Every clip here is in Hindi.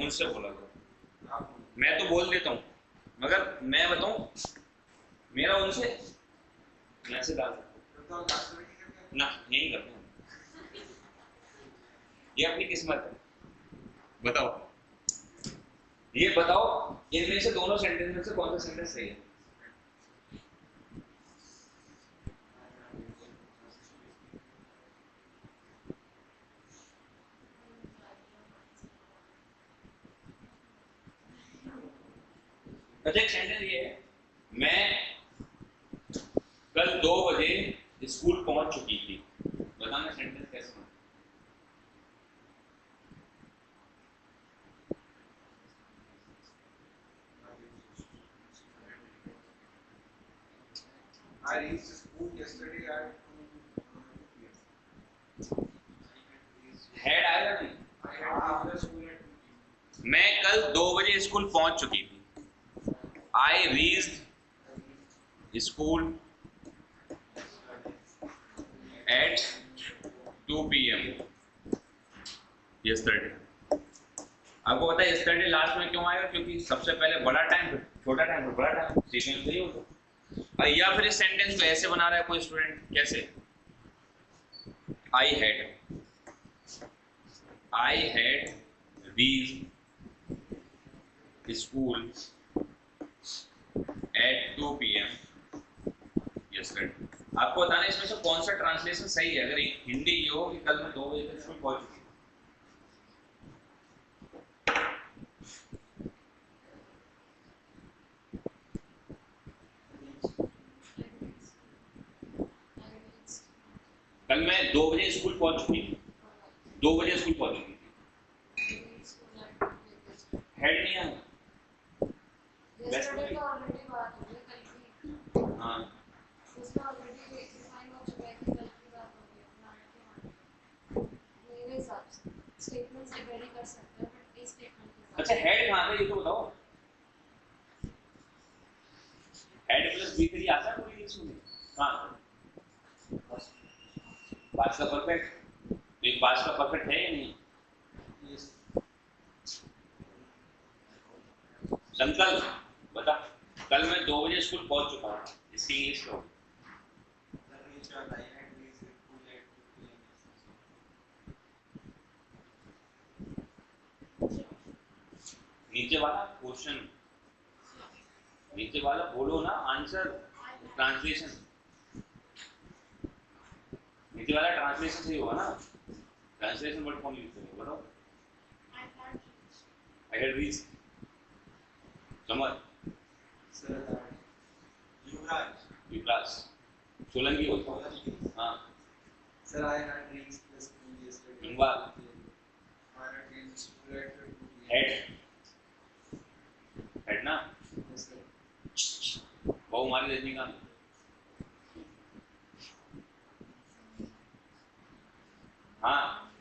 उनसे बोला था। मैं तो बोल देता हूँ, मगर मैं बताऊँ मेरा उनसे मैसेज डाल सकता ना, यही करता हूँ। ये अपनी किस्मत है। बताओ, ये बताओ इनमें से दोनों सेंटेंस में से कौन सा सेंटेंस सही है? अच्छा, एक सेंटेंस ये है, मैं कल 2 बजे स्कूल पहुंच चुकी थी। बताना सेंटेंस कैसे बना? I reached school yesterday at 2 p.m. Head आएगा नहीं? I had reached the school at 2 p.m. मैं कल 2 बजे स्कूल पहुंच चुकी थी। I reached school eight 2 PM yesterday. आपको पता है यस्टरडे लास्ट में क्यों आएगा? क्योंकि सबसे पहले बड़ा टाइम, फिर छोटा टाइम, फिर बड़ा टाइम, सीक्वेंस सही होगा। या फिर इस सेंटेंस को ऐसे बना रहा है कोई स्टूडेंट, कैसे? I had reached school eight 2 PM yesterday. आपको बताना इसमें से कौन सा ट्रांसलेशन सही है। अगर हिंदी ये हो कि कल मैं 2 बजे तक स्कूल पहुंच चुकी। कल मैं 2 बजे स्कूल पहुंच चुकी थी। 2 बजे स्कूल पहुंच चुकी थी। हेड नहीं आया। Yesterday तो already बात हो गई, कल की। हाँ, उसमें already define हो चुका है कि कल की बात हो गई, अपना मेरे हिसाब से statement से vary कर सकते हैं, but इस statement के हिसाब अच्छा से। हेड कहाँ था ये तो बताओ। हेड प्लस B3 आता है पूरी इंग्लिश में? कहाँ? पास्ट का परफेक्ट। तो एक पास्ट का परफेक्ट है या नहीं? संकल्प बता। कल मैं 2 बजे स्कूल पहुंच चुका था, इसकी इंग्लिश में नीचे वाला क्वेश्चन, नीचे वाला बोलो ना आंसर। ट्रांसलेशन, नीचे वाला ट्रांसलेशन सही होगा ना? ट्रांसलेशन वर्ड कौन यूज करेगा बताओ? I had reached. समझ? युवराज सोलंकी बोलता हूँ। हाँ Sir, I had reached the school yesterday. इनवाल I had reached school at 2 p.m. Head, head ना? Yes, sir. बहु मारी रजनीकांत। हाँ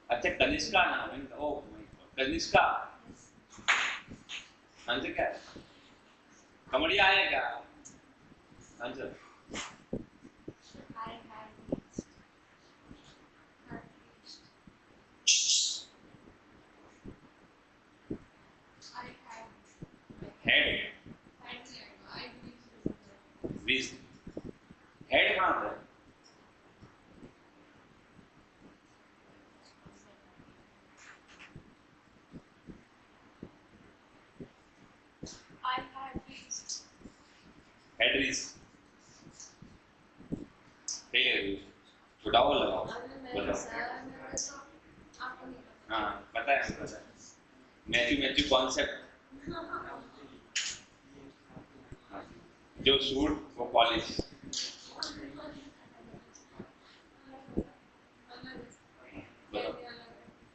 अच्छा, कनिष्का नाम है। ओ कनिष्का आंसर क्या है? कमड़िया है क्या आंसर? Head reached. हेड कहाँ था? Head reached. ठीक है, छोटा वो लगाओ बताओ। हाँ पता है, पता है। मैथ्यू कॉन्सेप्ट, जो सूट वो पॉलिश।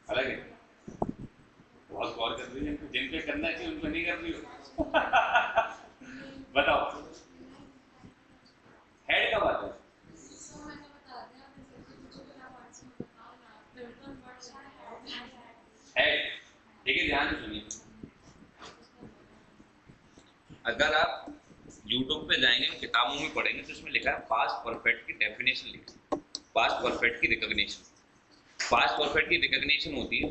अलग है। बहुत गौर कर रही है, जिन पे करना चाहिए उन पे नहीं कर रही हो। बताओ हेड कब आता है? हेड, देखिए ध्यान से सुनिए। अगर आप YouTube पे जाएंगे, किताबों में पढ़ेंगे तो इसमें लिखा है पास्ट परफेक्ट की डेफिनेशन लिखी है, पास्ट परफेक्ट की रिकॉग्निशन। पास्ट परफेक्ट की रिकॉग्निशन होती है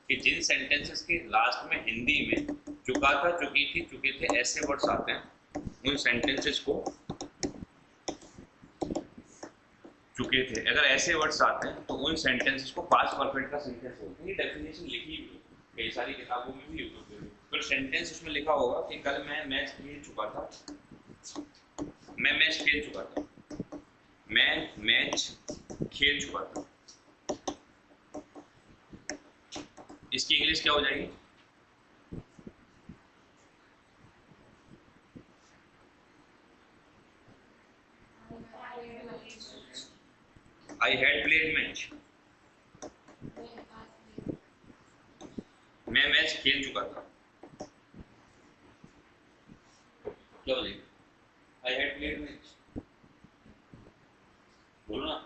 कि जिन सेंटेंसेस के लास्ट में हिंदी में चुका था, चुकी थी, चुके थे ऐसे वर्ड्स आते हैं, उन सेंटेंसेस को चुके थे, अगर ऐसे वर्ड्स आते हैं तो उन सेंटेंसेस को पास्ट परफेक्ट का सेंटेंस बोलते हैं। ये डेफिनेशन लिखी हुई है कई सारी किताबों में भी, यूट्यूब पे भी। फिर सेंटेंस उसमें लिखा होगा कि कल मैं मैच खेल चुका था, मैं मैच खेल चुका था, मैं मैच खेल चुका था। इसकी इंग्लिश क्या हो जाएगी? आई हैड प्लेड मैच, मैं मैच खेल चुका था, क्या हो जाएगी? आई हैड प्लेड मैच, बोलो ना।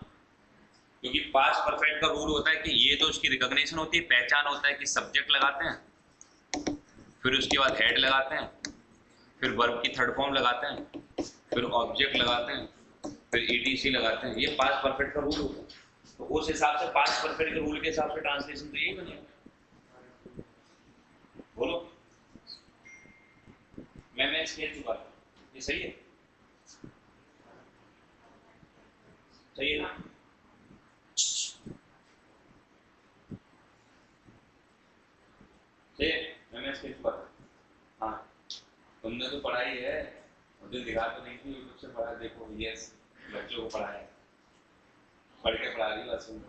क्योंकि पास्ट परफेक्ट का रूल होता है कि ये तो उसकी रिकॉग्निशन होती है, पहचान होता है कि सब्जेक्ट लगाते हैं, फिर उसके बाद हेड लगाते हैं, फिर वर्ब की थर्ड फॉर्म लगाते हैं, फिर ऑब्जेक्ट लगाते हैं, फिर ईटीसी लगाते हैं। ये पास्ट परफेक्ट का रूल होता है। तो उस हिसाब से पास्ट परफेक्ट के रूल के हिसाब से ट्रांसलेशन तो यही बनेगा। बोलो, मैं मैच खेल चुका था, ये सही है? सही है ना? सही है, मैं मैच खेल चुका था। हाँ, तुमने तो पढ़ाई है, मुझे दिखा तो नहीं थी, यूट्यूब से पढ़ा, देखो यस, बच्चों को पढ़ाया, पढ़ के पढ़ा रही बात सुन।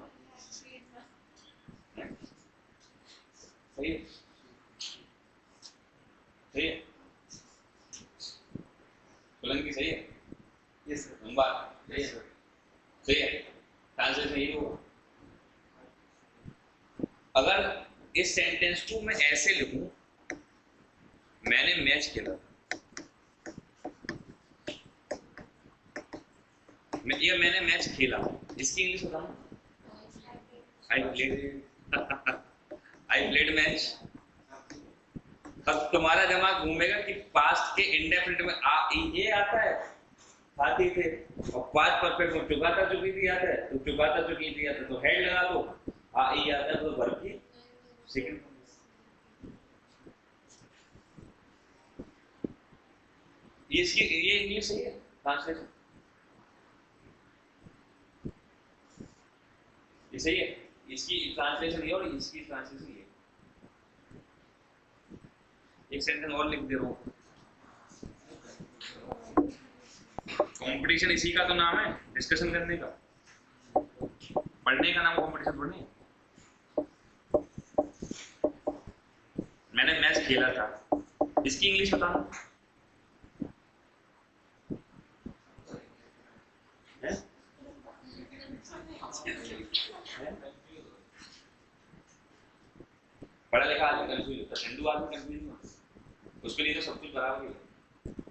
सही है, सही है, सोलंकी सही है, यस सर, नंबर सही है सर, सही है, ट्रांसलेशन यही होगा। अगर इस सेंटेंस को मैं ऐसे लिखूं, मैंने मैच खेला था, या मैंने मैच खेला, इसकी इंग्लिश बताऊं? I played match. अब तुम्हारा दिमाग घूमेगा कि पास्ट के इंडेफिनिट में आ ई ए आता है, खाती थे, और पास्ट परफेक्ट में चुका था, चुकी थी आता है, तो चुका था, चुकी थी आता है, तो हेड लगा दो, आ ई आता है, तो वर्ब की सेकंड। ये इसकी ये इंग्लिश सही है ट्रांसलेशन, ये सही है, इसकी ट्रांसलेशन ये और इसकी ट्रांसलेशन ये। एक सेंटेंस और लिख दे रहा हूँ, कंपटीशन इसी का तो नाम है, डिस्कशन करने का, पढ़ने का नाम कंपटीशन थोड़ी है। मैंने मैच खेला था, इसकी इंग्लिश बताना है? पढ़ा लिखा आदमी कंफ्यूज होता है, हिंदू आदमी कंफ्यूज नहीं होता, उसके लिए तो सब कुछ बराबर ही है।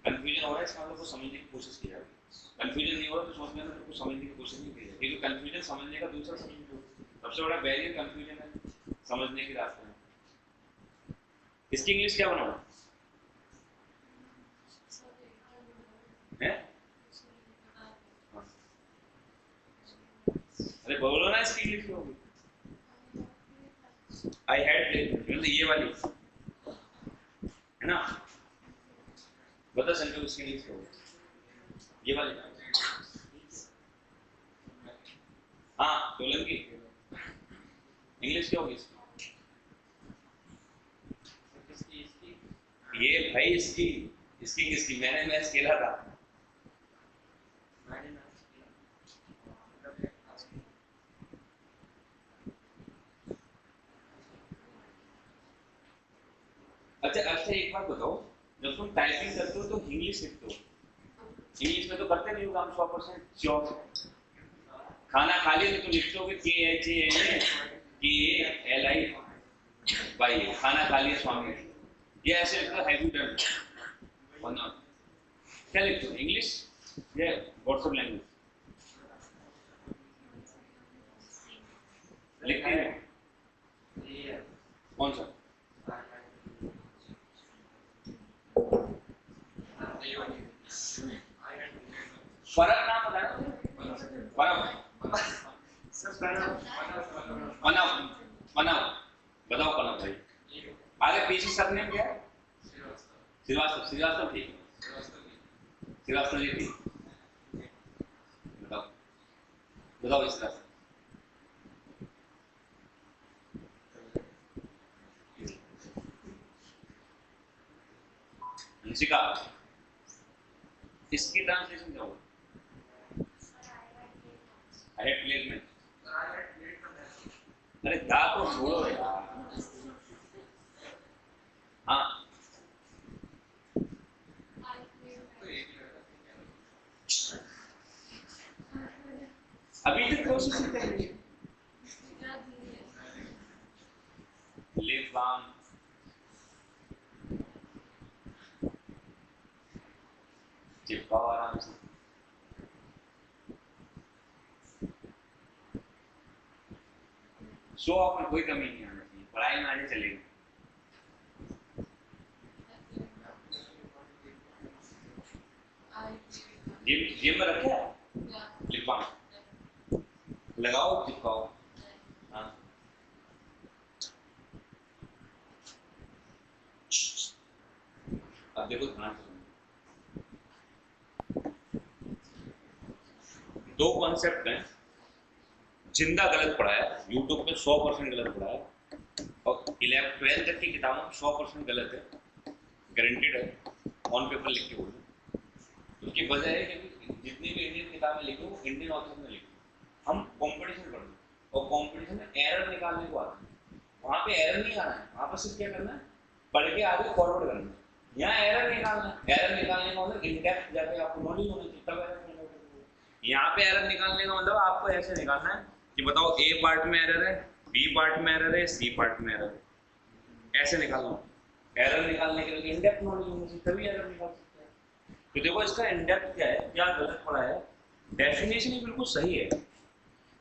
कंफ्यूजन हो रहा है, इसका मतलब कुछ समझने की कोशिश की जा रही है। कंफ्यूजन नहीं हो रहा तो सोचने में कुछ समझने की कोशिश नहीं की जा रही, क्योंकि कंफ्यूजन समझने का दूसरा सबसे बड़ा बैरियर कंफ्यूजन है, समझने के रास्ते में। इसकी इंग्लिश क्या बनाऊं है? अरे बोलो ना, इसकी इंग्लिश क्या होगी? आई हैड प्लेड, ये वाली है ना? बता संजू, उसकी इंग्लिश क्या होगी? ये वाली, हाँ सोलंकी, इंग्लिश क्या होगी इसकी? ये भाई इसकी किसकी? मैंने मैच खेला था, अच्छा एक बात बताओ, जब तुम टाइपिंग करते हो तो इंग्लिश लिखते हो, इंग्लिश में तो करते नहीं हो काम 100% श्योर। खाना खा लिया तो तुम लिखते हो KHANALI, खाना खा लिया स्वामी, ये ऐसे लिखते हो, हैव यू डन और नॉट, क्या लिखते हो? इंग्लिश या व्हाट्सएप लैंग्वेज लिखते हैं? कौन सा? फर्क नाम बताना, फर्क पनव, बताओ पनव भाई। आगे पीछे सरनेम क्या है? श्रीवास्तव। श्रीवास्तव ठीक है, श्रीवास्तव जी ठीक। बताओ बताओ इसका। हंसिका, इसकी ट्रांसलेशन क्या होगा? आई हैड प्लेड में। अरे दा तो छोड़ो यार। हाँ अभी तक कोशिश नहीं कर रही। लिप बाम, चिपकाओ आराम से। शो ऑफ में कोई कमी नहीं आना चाहिए, पढ़ाई में आने चलेगी। जिम में रखे लिप बाम, लगाओ चिपकाओ। हाँ अब देखो ध्यान से, दो कॉन्सेप्ट हैं। जिंदा गलत पढ़ा है, यूट्यूब पे 100% गलत पढ़ा है, और 11th-12th तक की किताबों में 100% गलत है, गारंटेड है। ऑन पेपर लिख के बोलो। उसकी वजह है कि जितनी भी इंडियन किताबें लिखो वो इंडियन ऑथर में लिखो। हम कंपटीशन पढ़ते हैं और कंपटीशन में एरर निकालने को आते हैं। वहाँ पे एरर नहीं आना है, वहाँ पर सिर्फ क्या करना है, पढ़ के आगे फॉरवर्ड करना है। यहाँ एरर निकालना है, एरर निकालने का मतलब इन डेप्थ जाके आपको नॉलेज होना चाहिए, तब एरर निकालना है। यहाँ पे एरर निकालने का मतलब आपको ऐसे निकालना है कि बताओ ए पार्ट में एरर है, बी पार्ट में एरर है, सी पार्ट में एरर है, ऐसे निकालना। एरर निकालने के लिए इन डेप्थ नॉलेज होना चाहिए, तभी एरर निकाल सकते हैं। तो देखो इसका इन डेप्थ क्या है, क्या गलत पड़ा है। डेफिनेशन ही बिल्कुल सही है,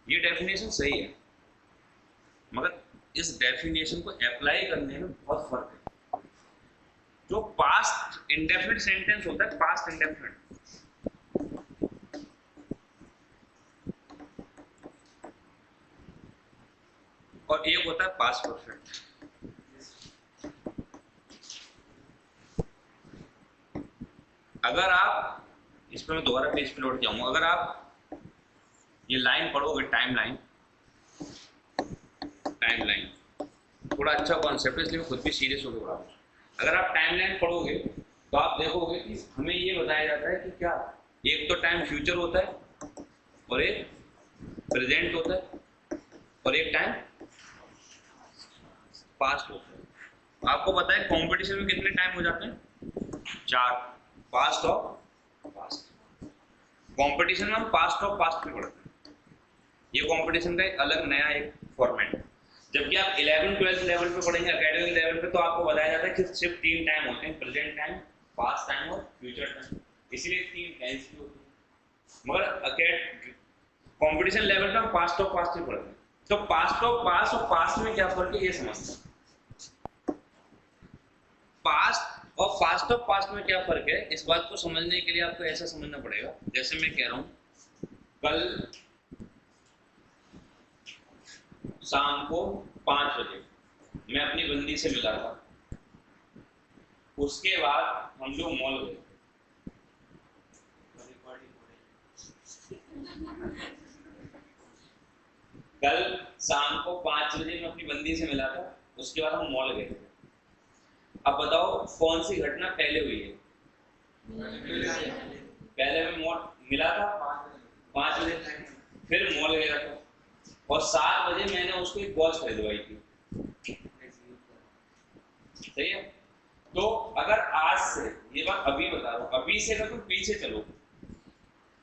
ये डेफिनेशन सही है, मगर इस डेफिनेशन को अप्लाई करने में बहुत फर्क है। जो पास्ट इंडेफिनिट सेंटेंस होता है, पास्ट इंडेफिनिट, और एक होता है पास्ट परफेक्ट। अगर आप इस पर मैं दोबारा पेज पे लौट जाऊंगा, अगर आप ये लाइन पढ़ोगे, टाइमलाइन, टाइमलाइन थोड़ा अच्छा कॉन्सेप्ट है, इसलिए मैं खुद भी सीरियस होकर पढ़ा रहा हूँ। अगर आप टाइमलाइन पढ़ोगे तो आप देखोगे कि हमें ये बताया जाता है कि क्या, एक तो टाइम फ्यूचर होता है, और एक प्रेजेंट होता है, और एक टाइम पास्ट होता है। आपको पता है कंपटीशन में कितने टाइम हो जाते हैं? 4, पास्ट और पास्ट। कंपटीशन में हम पास्ट और पास्ट में पढ़ते हैं, ये कंपटीशन का एक अलग नया एक फॉर्मेट है। जबकि आप 11th-12th लेवल पे पढ़ेंगे, एकेडमिक लेवल पे, तो आपको बताया जाता है कि सिर्फ 3 टाइम होते हैं, प्रेजेंट टाइम, पास्ट टाइम और फ्यूचर टाइम, इसलिए 3 टेंस की होती है। मगर कंपटीशन लेवल पे हम पास्ट और पास्ट ही पढ़ते हैं। तो पास्ट और पास्ट में क्या फर्क है, ये समझते हैं। पास्ट और पास्ट में क्या फर्क है, इस बात को समझने के लिए आपको ऐसा समझना पड़ेगा। जैसे मैं कह रहा हूं, कल शाम को 5 बजे मैं अपनी बंदी से मिला था, उसके बाद हम लोग मॉल गए। कल शाम को 5 बजे मैं अपनी बंदी से मिला था, उसके बाद हम मॉल गए। अब बताओ कौन सी घटना पहले हुई है? पहले मैं मॉल मिला था 5 बजे, फिर मॉल गया था, और 7 बजे मैंने उसको एक वॉच खरीदवाई थी। सही है? तो अगर आज से, ये बात अभी बता रहा हूँ, अभी से अगर तुम पीछे चलो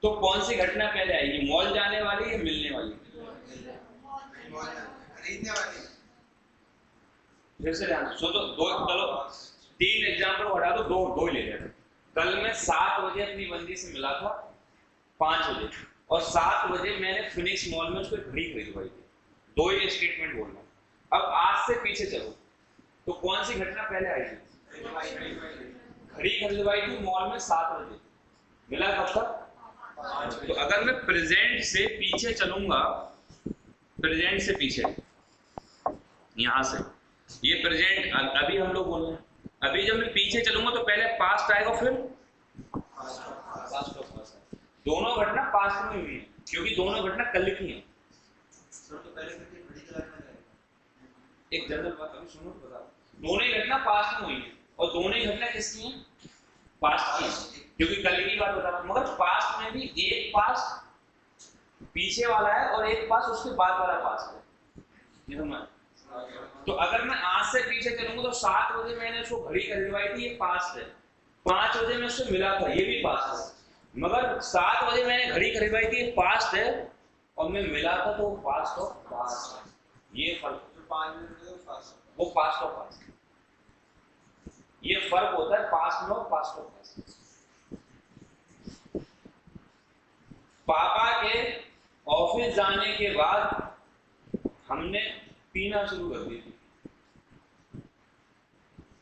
तो कौन सी घटना पहले आएगी, मॉल जाने वाली या मिलने वाली? फिर से ध्यान सोचो, दो, चलो 3 एग्जाम्पल हटा दो, दो ही ले लेते। कल मैं 7 बजे अपनी बंदी से मिला था 5 बजे, और 7 बजे मैंने फिनिक्स मॉल में उसको घड़ी खरीदवाई थी। 2 ही स्टेटमेंट बोल रहा हूँ। अब आज से पीछे चलो तो कौन सी घटना पहले आएगी? घड़ी खरीदवाई थी मॉल में 7 बजे, मिला कब तक? तो अगर मैं प्रेजेंट से पीछे चलूंगा, प्रेजेंट से पीछे, यहाँ से ये प्रेजेंट अभी हम लोग बोल रहे हैं। अभी जब मैं पीछे चलूंगा तो पहले पास्ट आएगा फिर पास्ट ऑफ पास्ट। दोनों घटना पास्ट में हुई है क्योंकि दोनों घटना कल की हैं। सर तो पहले करके घड़ी चलाना रहेगा। एक जनरल बात अभी सुनो तो बता, दोनों ही घटना पास्ट में हुई है और दोनों ही घटना किसकी हैं? पास्ट की हैं, क्योंकि कल की बात बता रहा हूं। मगर पास्ट में भी एक पास्ट पीछे वाला है और एक पास्ट उसके बाद वाला पास्ट है, ये समझ। तो अगर मैं आज से पीछे चलूंगा तो 7 बजे मैंने उसको घड़ी खरीदवाई थी, ये पास्ट है। 5 बजे मैं उससे मिला था, ये भी पास्ट है। मगर 7 बजे मैंने घड़ी खरीदवाई थी, ये पास्ट है, और मैं मिला था तो पास्ट ऑफ पास्ट है। ये फर्क, जो 5 मिनट में पास वो पास्ट ऑफ पास्ट, ये फर्क होता है पास्ट में और पास्ट ऑफ पास्ट। पापा के ऑफिस जाने के बाद हमने पीना शुरू कर दी थी,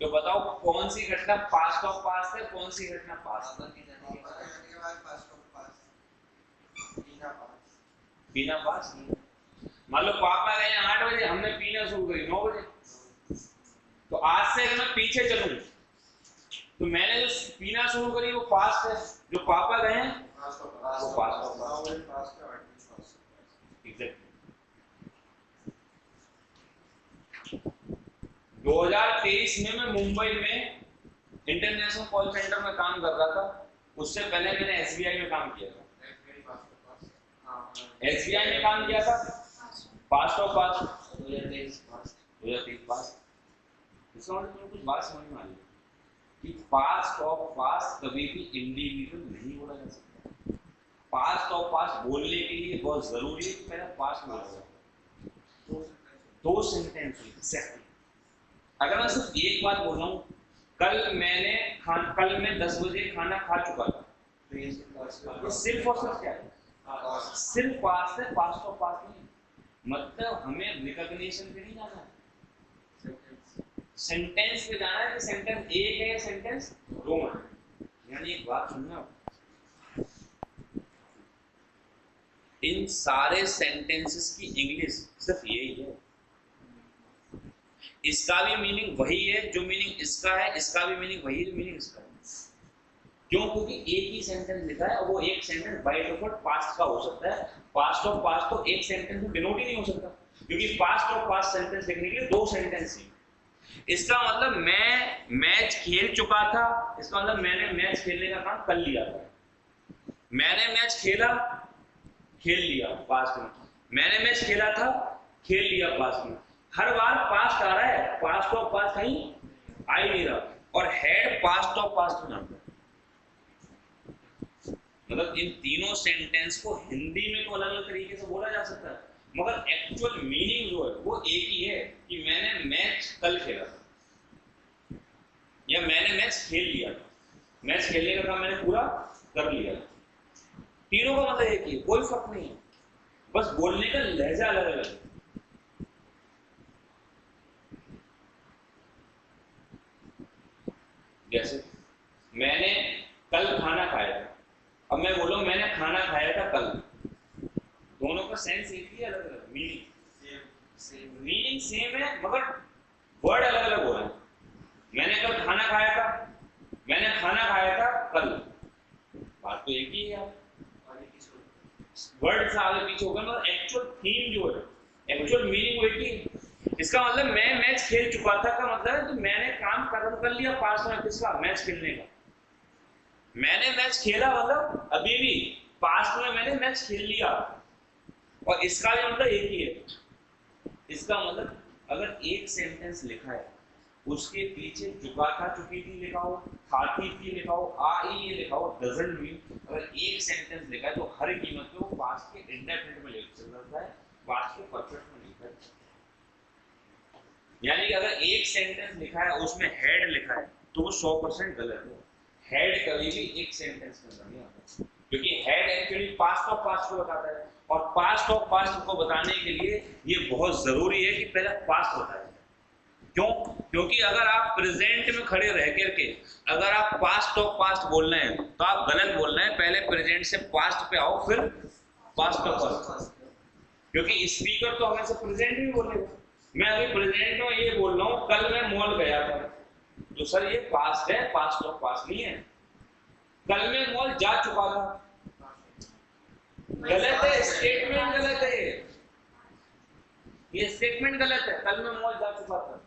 तो बताओ कौन सी घटना पास्ट ऑफ पास्ट है, कौन सी घटना पास्ट? के बाद पास ऑफ पास पीना पास्ट। मान लो पापा गए 8 बजे, हमने पीना शुरू करी 9 बजे, तो आज से अगर मैं पीछे चलूं तो मैंने जो पीना शुरू करी वो पास्ट है, जो पापा गए हैं वो पास्ट ऑफ पास्ट। एग्जैक्टली। 2023 में मैं मुंबई में इंटरनेशनल कॉल सेंटर में काम कर रहा था। उससे पहले मैंने एसबीआई में काम किया था। एसबीआई में काम किया था, पास्ट ऑफ पास्ट 2023 पास्ट। इसका मतलब तुम्हें कुछ बात समझ में आ रही है कि पास्ट ऑफ पास्ट कभी भी इंडिविजुअल नहीं बोला जा सकता। पास्ट ऑफ पास्ट बोलने के लिए बहुत जरूरी है कि पहले पास्ट में बोला, 2 सेंटेंस एग्जैक्टली। अगर मैं सिर्फ एक बात बोल रहा हूँ, कल मैं 10 बजे खाना खा चुका था, तो ये सिर्फ और सिर्फ क्या है? सिर्फ पास्ट है, पास्ट ऑफ पास्ट नहीं। मतलब हमें रिकॉग्निशन पे नहीं जाना है, सेंटेंस पे जाना है कि सेंटेंस एक है, सेंटेंस 2 है। यानी एक बात सुनना, इन सारे सेंटेंसेस की इंग्लिश सिर्फ यही है। इसका भी मीनिंग वही है जो मीनिंग इसका है, इसका भी मीनिंग वही है जो मीनिंग इसका है। क्यों? क्योंकि एक ही सेंटेंस लिखा है और वो एक सेंटेंस बाय डिफॉल्ट पास्ट का हो सकता है। पास्ट ऑफ पास्ट तो एक सेंटेंस में डिनोट ही नहीं हो सकता, क्योंकि पास्ट ऑफ पास्ट सेंटेंस लिखने के लिए 2 सेंटेंस ही। इसका मतलब मैं मैच खेल चुका था, इसका मतलब मैंने मैच खेलने का काम कर लिया था। मैंने मैच खेला, खेल लिया पास्ट में। मैंने मैच खेला था, खेल लिया पास्ट में। हर बार पास्ट आ रहा है, पास्ट ऑफ पास्ट कहीं आ ही नहीं रहा, और हेड पास्ट ऑफ पास्ट में आता है। मतलब इन तीनों सेंटेंस को हिंदी में तो अलग अलग तरीके से बोला जा सकता है, मगर एक्चुअल मीनिंग जो है वो एक ही है कि मैंने मैच कल खेला था या मैंने मैच खेल लिया था। मैच खेलने का काम मैंने पूरा कर लिया। तीनों का मतलब एक ही है, कोई फर्क नहीं है, बस बोलने का लहजा अलग अलग है। जैसे मैंने कल खाना खाया था, अब मैं बोलूं मैंने खाना खाया था कल, दोनों का सेंस एक ही, अलग अलग मीनिंग सेम है मगर वर्ड अलग अलग हो रहे हैं। मैंने कल खाना खाया था, मैंने खाना खाया था कल, बात तो एक ही है, वर्ड से आगे पीछे होगा मगर एक्चुअल थीम जो है, एक्चुअल मीनिंग वो एक ही है। इसका मतलब मैं मैच खेल चुका था का मतलब है कि मैंने काम खत्म कर लिया पास्ट में, किसका? मैच खेलने का। मैंने मैच खेला मतलब अभी भी पास्ट में मैंने मैच खेल लिया, और इसका भी मतलब एक ही है। इसका मतलब अगर एक सेंटेंस लिखा है उसके पीछे चुका था चुकी थी लिखा हो, खाती थी लिखा हो, आई ये लिखा हो, डजंट मीन अगर एक सेंटेंस लिखा है तो हर कीमत पे वो पास्ट के इंडेफिनिट में लिखा जाता है, पास्ट के परफेक्ट में लिखा है। यानी कि अगर एक सेंटेंस लिखा है उसमें हेड लिखा है तो वो 100% गलत है। हेड कभी भी एक सेंटेंस में नहीं आता, क्योंकि head actually past of past को बताता है, और पास्ट ऑफ पास्ट को बताने के लिए ये बहुत जरूरी है कि पहले पास्ट बताया जाए। क्यों? क्योंकि अगर आप प्रेजेंट में खड़े रह करके अगर आप पास्ट ऑफ पास्ट बोल रहे हैं तो आप गलत बोल रहे हैं। पहले प्रेजेंट से पास्ट पे आओ, फिर पास्ट ऑफ पास्ट, क्योंकि स्पीकर तो हमेशा प्रेजेंट भी बोलेगा। मैं अभी प्रेजेंट में ये बोल रहा हूँ कल मैं मॉल गया था, तो सर ये पास्ट है, पास्ट ऑफ पास्ट नहीं है। कल मैं मॉल जा चुका था, गलत है, स्टेटमेंट गलत है, ये स्टेटमेंट गलत है। कल मैं मॉल जा चुका था,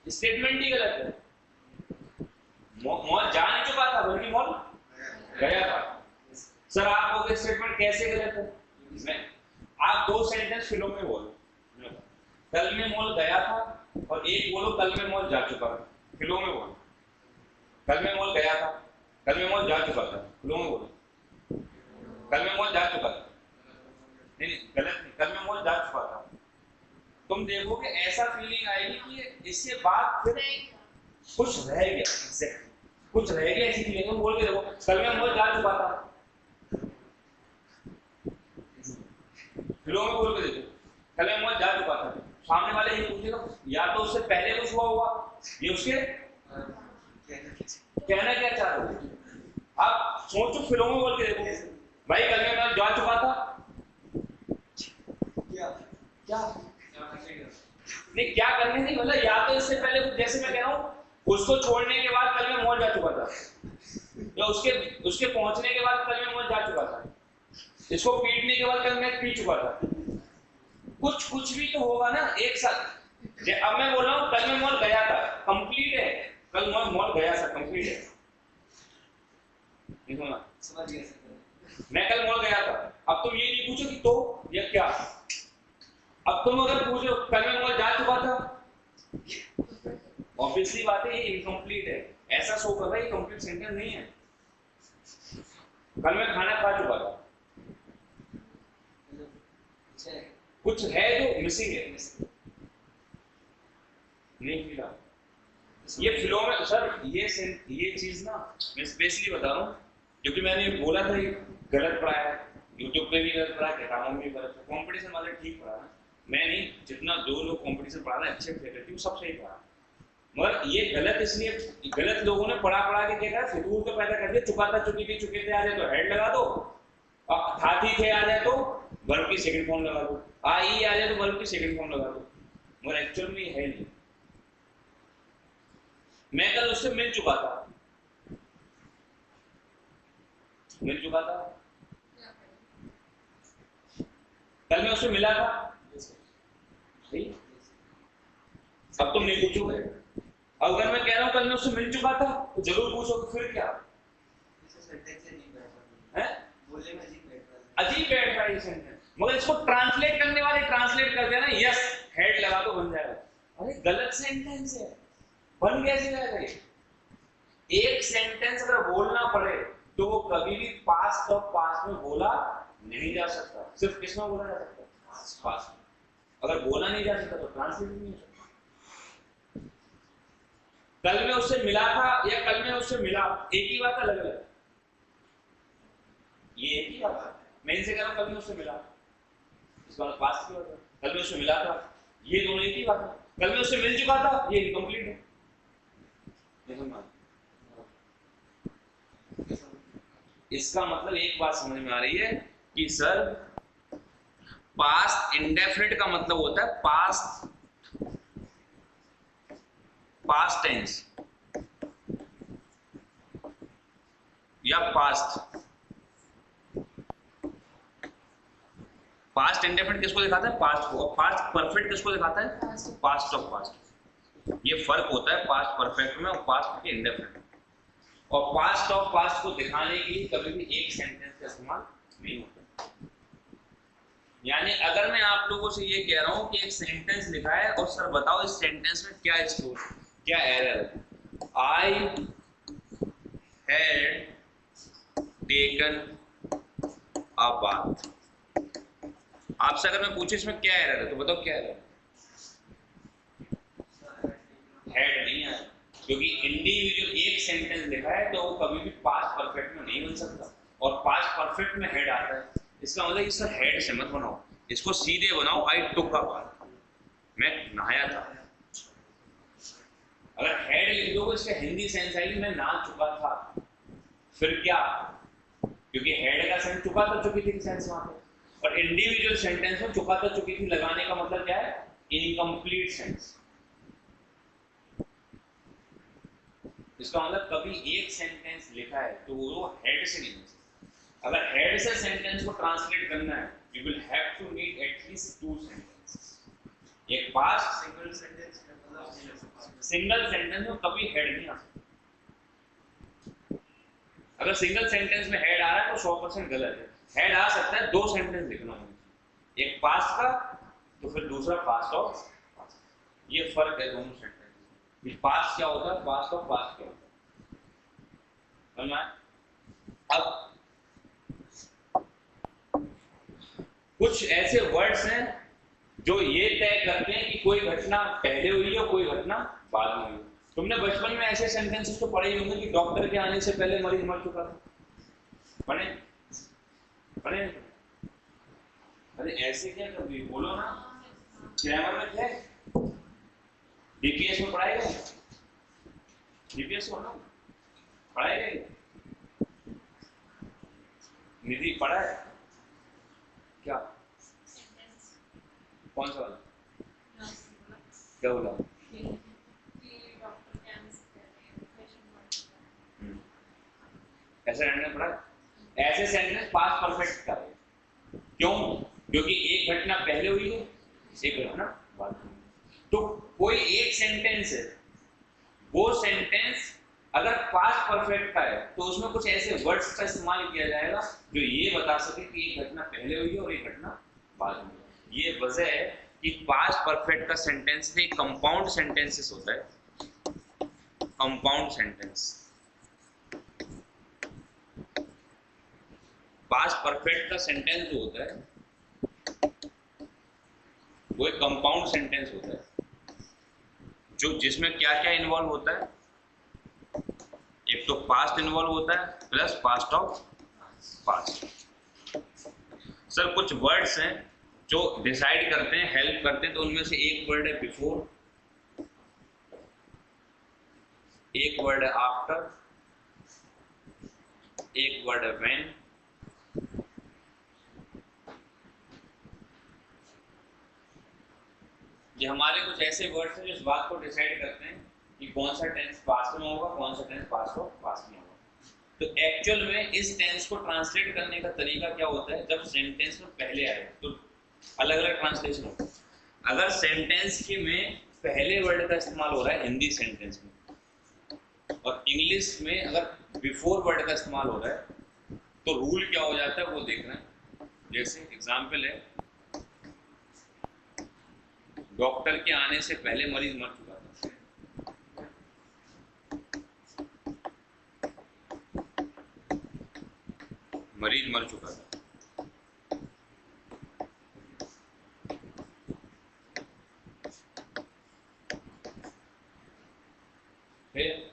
स्टेटमेंट ही गलत है। मॉल जा नहीं चुका था बल्कि मॉल गया था। सर आप बोले स्टेटमेंट कैसे गलत है? मैं आप दो सेंटेंस फिलो में बोलो, कल मैं मॉल गया था, और एक बोलो कल मैं मॉल जा चुका था। फिलो में बोलो, कल मैं मॉल गया था, कल मैं मॉल जा चुका था। फिलो में बोलो, कल मैं मॉल जा चुका था। नहीं गलत नहीं, कल मैं मॉल जा चुका था। तुम देखोगे ऐसा फीलिंग आएगी कि इससे बात फिर कुछ रह गया, एग्जैक्टली कुछ रह गया ऐसी फीलिंग। तुम बोल के देखो कल मैं मॉल जा चुका था, फिलो में बोल के देखो कल मैं मॉल जा चुका था। सामने वाले ये पूछेगा या तो उससे पहले कुछ हुआ होगा, ये उसके कहना क्या चाह रहे हो। आप सोचो, फिलो में बोल के देखो भाई कल मैं मॉल जा चुका था, क्या नहीं क्या करने नहीं, मतलब या तो इससे पहले कुछ, जैसे मैं कह रहा हूँ उसको छोड़ने के बाद कल मैं मॉल जा चुका था, या उसके पहुंचने के बाद कल मैं मॉल जा चुका था, इसको पीटने के बाद कल मैं पी चुका था। कुछ भी तो होगा ना एक साथ। अब मैं बोल रहा हूँ कल मैं मॉल गया था, कंप्लीट है, कल मैं मॉल गया था, कंप्लीट है। समझ गया, मैं कल मॉल गया था। अब तुम ये नहीं पूछो कि तो या क्या। अब तुम अगर पूछो कल मैं मॉल जा चुका था, ऑब्वियसली बात है ये इनकम्प्लीट है, ऐसा शो कर रहा है ये कंप्लीट सेंटेंस नहीं है। कल मैं खाना खा चुका था, कुछ है जो मिसिंग है, नहीं मिला। ये फ्लो में सर ये चीज ना मैं स्पेशली बता रहा हूँ क्योंकि मैंने बोला था ये गलत पढ़ाया है, यूट्यूब पे भी गलत पढ़ाया, किताबों में भी गलत है। कॉम्पिटिशन वाले ठीक पढ़ा ना, मैं नहीं, जितना जो लोग कॉम्पिटिशन पढ़ा रहे हैं अच्छे फैकल्टी वो सब सही पढ़ा, मगर ये गलत इसलिए गलत लोगों ने पढ़ा के क्या करा, फितूर तो पैदा कर दिया। चुका था, चुकी थी, चुके थे आ जाए तो हेड लगा दो, और था थी थे आ जाए तो वर्ब की सेकंड फॉर्म लगा दो, आई आ जाए तो वर्ब की सेकंड फॉर्म लगा दो, मगर एक्चुअल में है नहीं। मैं कल उससे मिल चुका था, कल मैं उससे मिला था, सही। अब तुम नहीं पूछोगे। अगर मैं कह रहा हूं कल मैं उससे मिल चुका था तो जरूर पूछोगे फिर क्या है, अजीब बैठ रहा है ये सेंटेंस। मगर इसको ट्रांसलेट करने वाले ट्रांसलेट कर दिया ना, यस हेड लगा तो बन जाएगा। अरे गलत सेंटेंस है, बन कैसे जाएगा ये? एक सेंटेंस अगर बोलना पड़े तो वो कभी भी पास्ट और पास्ट में बोला नहीं जा सकता, सिर्फ किसमें बोला जा सकता है, पास्ट में। अगर बोला नहीं जा सकता तो ट्रांसलेट नहीं हो सकता। कल मैं उससे मिला था या कल मैं उससे मिला, एक ही बात, अलग अलग। ये एक ही बात है। मैं इनसे कह रहा हूं कल मैं उससे मिला, इस बार पास्ट की बात है। कल मैं उससे मिला था, ये दोनों एक ही बात है। कल मैं उससे मिल चुका था, ये इनकम्प्लीट है। इसका मतलब एक बात समझ में आ रही है कि सर पास्ट इंडेफिनिट का मतलब होता है पास्ट टेंस या पास्ट इंडेफिनिट किसको दिखाता है, पास्ट को। और पास्ट परफेक्ट किसको दिखाता है, पास्ट ऑफ पास्ट। ये फर्क होता है पास्ट परफेक्ट में और पास्ट के इंडेफिनिट। और पास्ट ऑफ पास्ट को दिखाने के लिए कभी भी एक सेंटेंस का इस्तेमाल नहीं होता। यानी अगर मैं आप लोगों से ये कह रहा हूं कि एक सेंटेंस लिखा है और सर बताओ इस सेंटेंस में क्या स्टोर, क्या एरर है। I had taken a bath. आपसे अगर मैं पूछूं इसमें क्या एरर है तो बताओ क्या एरर है। हैड नहीं है, क्योंकि इंडिविजुअल एक सेंटेंस लिखा है तो वो कभी भी पास्ट परफेक्ट में नहीं बन सकता, और पास्ट परफेक्ट में हेड आता है। इसका मतलब सर हेड से मत बनाओ, इसको सीधे बनाओ, आई टुक अ बाथ, मैं नहाया था। अगर हेड लिख दो इसका हिंदी सेंस आएगी मैं नहा चुका था। फिर क्या, क्योंकि हेड का सेंस चुका था, चुकी थी सेंस वहां पे। और इंडिविजुअल सेंटेंस में चुका था चुकी थी लगाने का मतलब क्या है? Incomplete sense. इसका मतलब कभी एक सेंटेंस लिखा है तो वो हेड से नहीं, अगर हेड से सेंटेंस को ट्रांसलेट करना है you will have to need at least 2 sentences. एक पास्ट सिंगल सेंटेंस में मतलब सिंगल सेंटेंस में कभी हेड नहीं आ सकता। अगर सिंगल सेंटेंस में हेड आ रहा है तो 100% गलत है। हेड आ सकता है 2 सेंटेंस लिखना होगा, एक पास्ट का तो फिर दूसरा पास्ट ऑफ। ये फर्क है दोनों सेंटेंस। पास्ट क्या होता है, पास्ट ऑफ पास्ट क्या होता है, समझ में? अब कुछ ऐसे वर्ड्स हैं जो ये तय करते हैं कि कोई घटना पहले हुई है कोई घटना बाद में हुई। तुमने बचपन में ऐसे सेंटेंसेस तो पढ़े ही होंगे कि डॉक्टर के आने से पहले मरीज मर चुका था। पढ़े पढ़े? अरे ऐसे क्या कभी बोलो ना, ग्रामर में थे, डीपीएस में पढ़ाए गए, डीपीएस को ना पढ़ाए गए, निधि पढ़ा है क्या? कौन सा वाला? क्या बोला? ऐसे सेंटेंस पढ़ा? ऐसे सेंटेंस पास्ट परफेक्ट का है। क्यों? क्योंकि एक घटना पहले हुई है एक घटना बाद में। तो कोई एक सेंटेंस है, वो सेंटेंस अगर पास्ट परफेक्ट का है तो उसमें कुछ ऐसे वर्ड्स का इस्तेमाल किया जाएगा जो ये बता सके कि एक घटना पहले हुई है और एक घटना बाद में। ये वजह है कि पास्ट परफेक्ट का सेंटेंस में कंपाउंड सेंटेंसेस होता है। कंपाउंड सेंटेंस, पास्ट परफेक्ट का सेंटेंस जो होता है वो एक कंपाउंड सेंटेंस होता है, जो जिसमें क्या क्या इन्वॉल्व होता है? एक तो पास्ट इन्वॉल्व होता है plus past of past. Sir कुछ वर्ड्स हैं जो डिसाइड करते हैं, हेल्प करते हैं, तो उनमें से एक वर्ड है बिफोर, एक वर्ड है आफ्टर, एक वर्ड है व्हेन, ये हमारे कुछ ऐसे वर्ड्स हैं जो इस बात को डिसाइड करते हैं कि कौन सा टेंस पास्ट में होगा, कौन सा टेंस पास्ट ऑफ पास्ट में होगा। तो एक्चुअल में इस टेंस को ट्रांसलेट करने का तरीका क्या होता है? जब सेंटेंस में पहले आए तो अलग अलग ट्रांसलेशन होता है। अगर सेंटेंस के में पहले वर्ड का इस्तेमाल हो रहा है हिंदी सेंटेंस में, और इंग्लिश में अगर बिफोर वर्ड का इस्तेमाल हो रहा है, तो रूल क्या हो जाता है वो देखना है। जैसे एग्जाम्पल है, डॉक्टर के आने से पहले मरीज मर चुका था। मरीज मर चुका था। फिर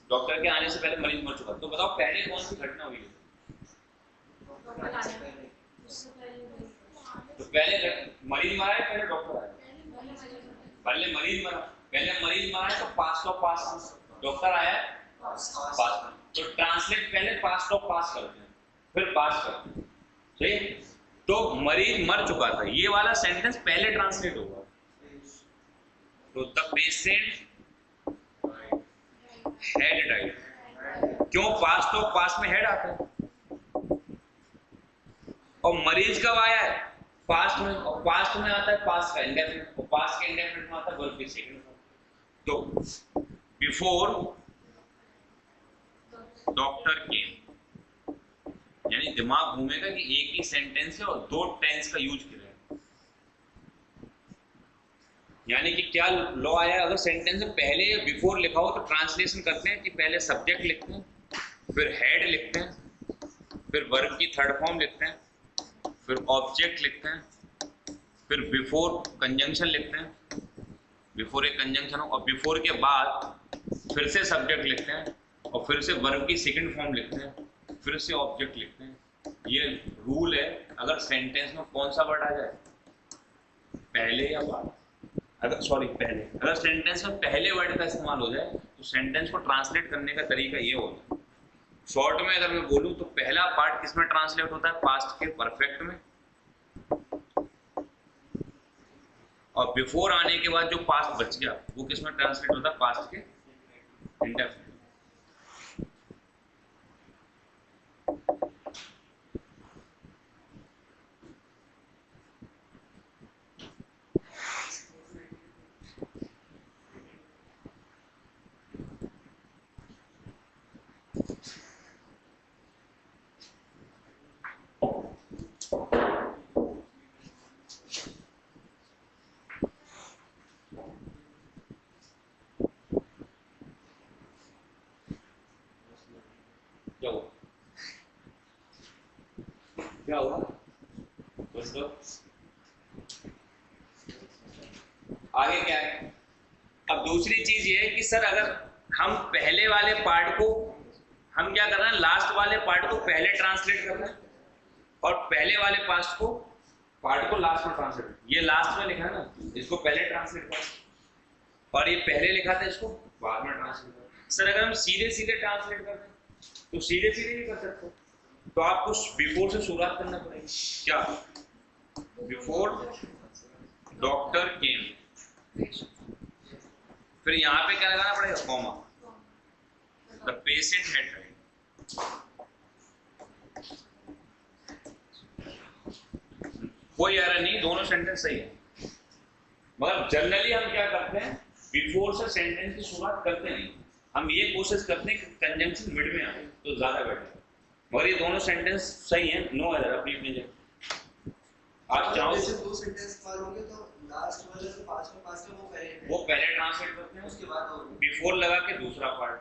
डॉक्टर के आने से पहले मरीज मर चुका था, तो बताओ पहले कौन सी घटना हुई है? तो पहले मरीज मरा है पहले डॉक्टर आया? पहले मरीज मरा, पहले मरीज मरा है तो पास्ट ऑफ पास्ट, डॉक्टर आया पास्ट। तो ट्रांसलेट पहले पास्ट ऑफ पास्ट करते हैं फिर पास्ट करते हैं, ठीक? तो मरीज मर चुका था, ये वाला सेंटेंस पहले ट्रांसलेट होगा। तो द पेशेंट हैड डाइड। क्यों? पास्ट ऑफ पास्ट में हैड आता है। और मरीज कब आया है? पास्ट में। और पास्ट में आता है पास्ट का इंडेफिनिट, और पास्ट के इंडेफिनिट में आता है वर्ब की सेकंड फॉर्म। तो बिफोर डॉक्टर केम, यानी दिमाग घूमेगा कि एक ही सेंटेंस है और 2 टेंस का यूज किया है। यानी कि क्या लॉ आया है? अगर सेंटेंस में पहले या बिफोर लिखा हो तो ट्रांसलेशन करते हैं कि पहले सब्जेक्ट लिखते हैं, फिर हेड लिखते हैं, फिर वर्ब की थर्ड फॉर्म लिखते हैं, फिर ऑब्जेक्ट लिखते हैं, फिर बिफोर कंजंक्शन लिखते हैं, बिफोर एक कंजंक्शन हो, और बिफोर के बाद फिर से सब्जेक्ट लिखते हैं, और फिर से वर्ब की सेकंड फॉर्म लिखते हैं, फिर से ऑब्जेक्ट लिखते हैं। ये रूल है अगर सेंटेंस में कौन सा वर्ड आ जाए, पहले या बाद। अगर पहले, अगर सेंटेंस में पहले वर्ड का इस्तेमाल हो जाए तो सेंटेंस को ट्रांसलेट करने का तरीका ये होता है। शॉर्ट में अगर मैं बोलूँ तो पहला पार्ट किसमें ट्रांसलेट होता है? पास्ट के परफेक्ट में, और बिफोर आने के बाद जो पास्ट बच गया वो किस में ट्रांसलेट होता है? पास्ट के इंडेफिनिट। क्या हुआ बस तो आगे क्या है? अब दूसरी चीज ये है कि सर अगर हम पहले वाले पार्ट को हम क्या कर रहे हैं, लास्ट वाले पार्ट को पहले ट्रांसलेट कर रहे हैं और पहले वाले पार्ट को लास्ट में ट्रांसलेट। ये लास्ट में लिखा है ना, इसको पहले ट्रांसलेट कर और ये पहले लिखा था इसको बाद में ट्रांसलेट कर। सर अगर हम सीधे सीधे ट्रांसलेट करते हैं तो सीधे सीधे भी कर सकते हो, तो आपको बिफोर से शुरुआत करना पड़ेगी। क्या? बिफोर डॉक्टर केम, फिर यहाँ पे क्या लगाना पड़ेगा? Comma. The patient had died. कोई एरर नहीं, दोनों सेंटेंस सही है। मगर जनरली हम क्या करते हैं, बिफोर से सेंटेंस की शुरुआत करते नहीं, हम ये कोशिश करते हैं कि कंजंक्शन मिड में आए तो ज्यादा बेटर। मगर ये दोनों सेंटेंस सही हैं, नो एरर अपनी अपनी जगह। आप चाहो जैसे दो सेंटेंस पार होंगे तो लास्ट वाले जो पास्ट में पास्ट है वो पहले ट्रांसलेट करते हैं, उसके बाद बिफोर लगा के दूसरा पार्ट।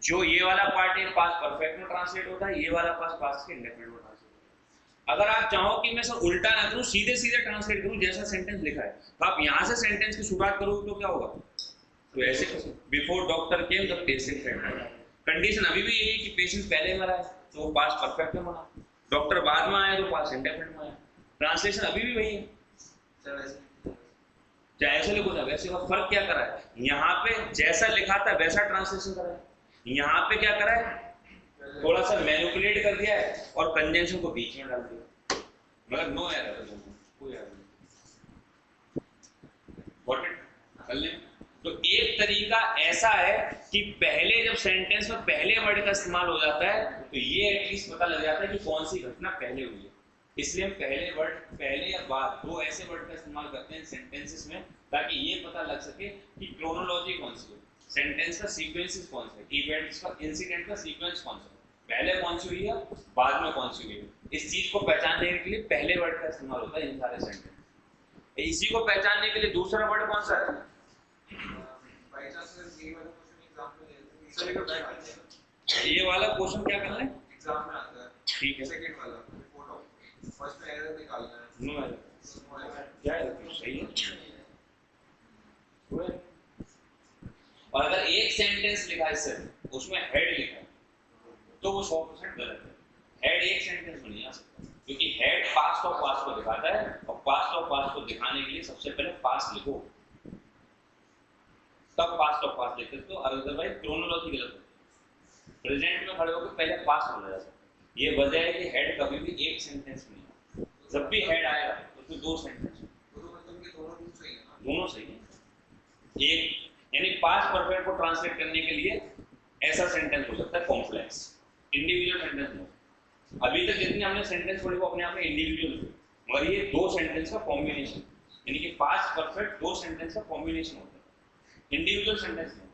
जो ये वाला पार्ट है पास्ट परफेक्ट में ट्रांसलेट होता है, ये वाला पास्ट पास्ट के इंडेफिनिट में ट्रांसलेट होता है। अगर आप चाहो कि मैं सर उल्टा ना करूं, सीधे सीधे ट्रांसलेट करूं जैसा सेंटेंस लिखा है, तो आप यहां से सेंटेंस की शुरुआत करोगे तो क्या होगा? तो ऐसे before doctor came the patient had died. Condition अभी भी यही है कि पेशेंट पहले मरा है तो वो पास्ट परफेक्ट में मरा, डॉक्टर बाद में आया तो पास्ट इंडेफिनिट में आया। ट्रांसलेशन अभी भी वही है, चाहे ऐसे लिखो चाहे वैसे। फर्क क्या करा है? यहाँ पे जैसा लिखा था वैसा ट्रांसलेशन करा है, यहाँ पे क्या करा है, थोड़ा सा मैनिपुलेट कर दिया है और कंजंक्शन को बीच में डाल दिया। मतलब नो एरर, कोई एरर नहीं। तो एक तरीका ऐसा है कि पहले जब सेंटेंस में पहले वर्ड का इस्तेमाल हो जाता है तो ये एटलीस्ट पता लग जाता है कि कौन सी घटना पहले हुई है। इसलिए हम पहले वर्ड पहले या बाद दो ऐसे वर्ड का इस्तेमाल करते हैं सेंटेंसेस में, ताकि ये पता लग सके कि क्रोनोलॉजी कौन सी है, सेंटेंस का सीक्वेंस कौन सा है, इवेंट्स का इंसिडेंट का सीक्वेंस कौन सा है, पहले कौन सी हुई है बाद में कौन सी हुई है। इस चीज को पहचानने के लिए पहले वर्ड का इस्तेमाल होता है इन सारे सेंटेंस। इसी को पहचानने के लिए दूसरा वर्ड कौन सा है? ये वाला क्वेश्चन क्या करना है एग्जाम में आता है, ठीक है, सेकंड वाला फोटो फर्स्ट में एरर निकालना है, नो एरर, क्या है सही है। और अगर एक सेंटेंस लिखा है सर उसमें हेड लिखा है तो वो 100% गलत है। हेड एक सेंटेंस में नहीं आ सकता, क्योंकि हेड पास्ट और पास्ट को दिखाता है और पास्ट और पास्ट को दिखाने के लिए सबसे पहले पास्ट लिखो, तब पास्ट और पास्ट लिखते तो, अदरवाइज क्रोनोलॉजी गलत है। प्रेजेंट में खड़े होकर पहले पास्ट बोला जाता है। ये वजह है कि हेड कभी भी एक सेंटेंस में नहीं, जब भी हेड आएगा तो उसमें दो सेंटेंस, दोनों सही है। एक यानी पास्ट परफेक्ट को ट्रांसलेट करने के लिए ऐसा सेंटेंस हो सकता है कॉम्प्लेक्स, इंडिविजुअल सेंटेंस नहीं। अभी तक जितने हमने सेंटेंस पढ़े वो अपने आप में इंडिविजुअल थे, मगर ये दो सेंटेंस का कॉम्बिनेशन, यानी कि पास्ट परफेक्ट दो सेंटेंस का कॉम्बिनेशन होता है, इंडिविजुअल सेंटेंस नहीं।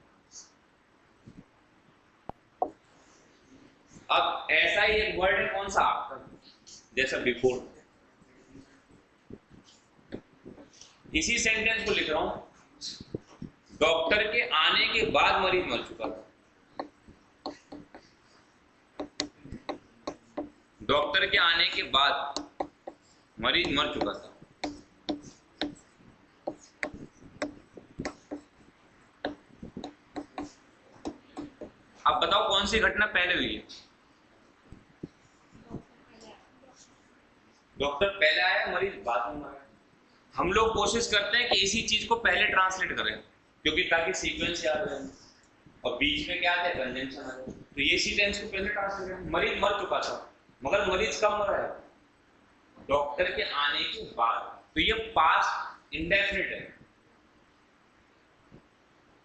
अब ऐसा ही एक वर्ड है कौन सा आफ्टर, जैसा बिफोर। इसी सेंटेंस को लिख रहा हूं, डॉक्टर के आने के बाद मरीज मर चुका था। डॉक्टर के आने के बाद मरीज मर चुका था। अब बताओ कौन सी घटना पहले हुई है? डॉक्टर पहले आया, मरीज बाद में मरा। हम लोग कोशिश करते हैं कि इसी चीज को पहले ट्रांसलेट करें, क्योंकि ताकि सीक्वेंस याद रहे और बीच में क्या आता है कंजंक्शन आ जाए, तो ये इसी टेंस को पहले ट्रांसलेट करें। मरीज मर चुका था, मगर मरीज कब मरा है? डॉक्टर के आने के बाद। तो ये पास्ट इंडेफिनिट है।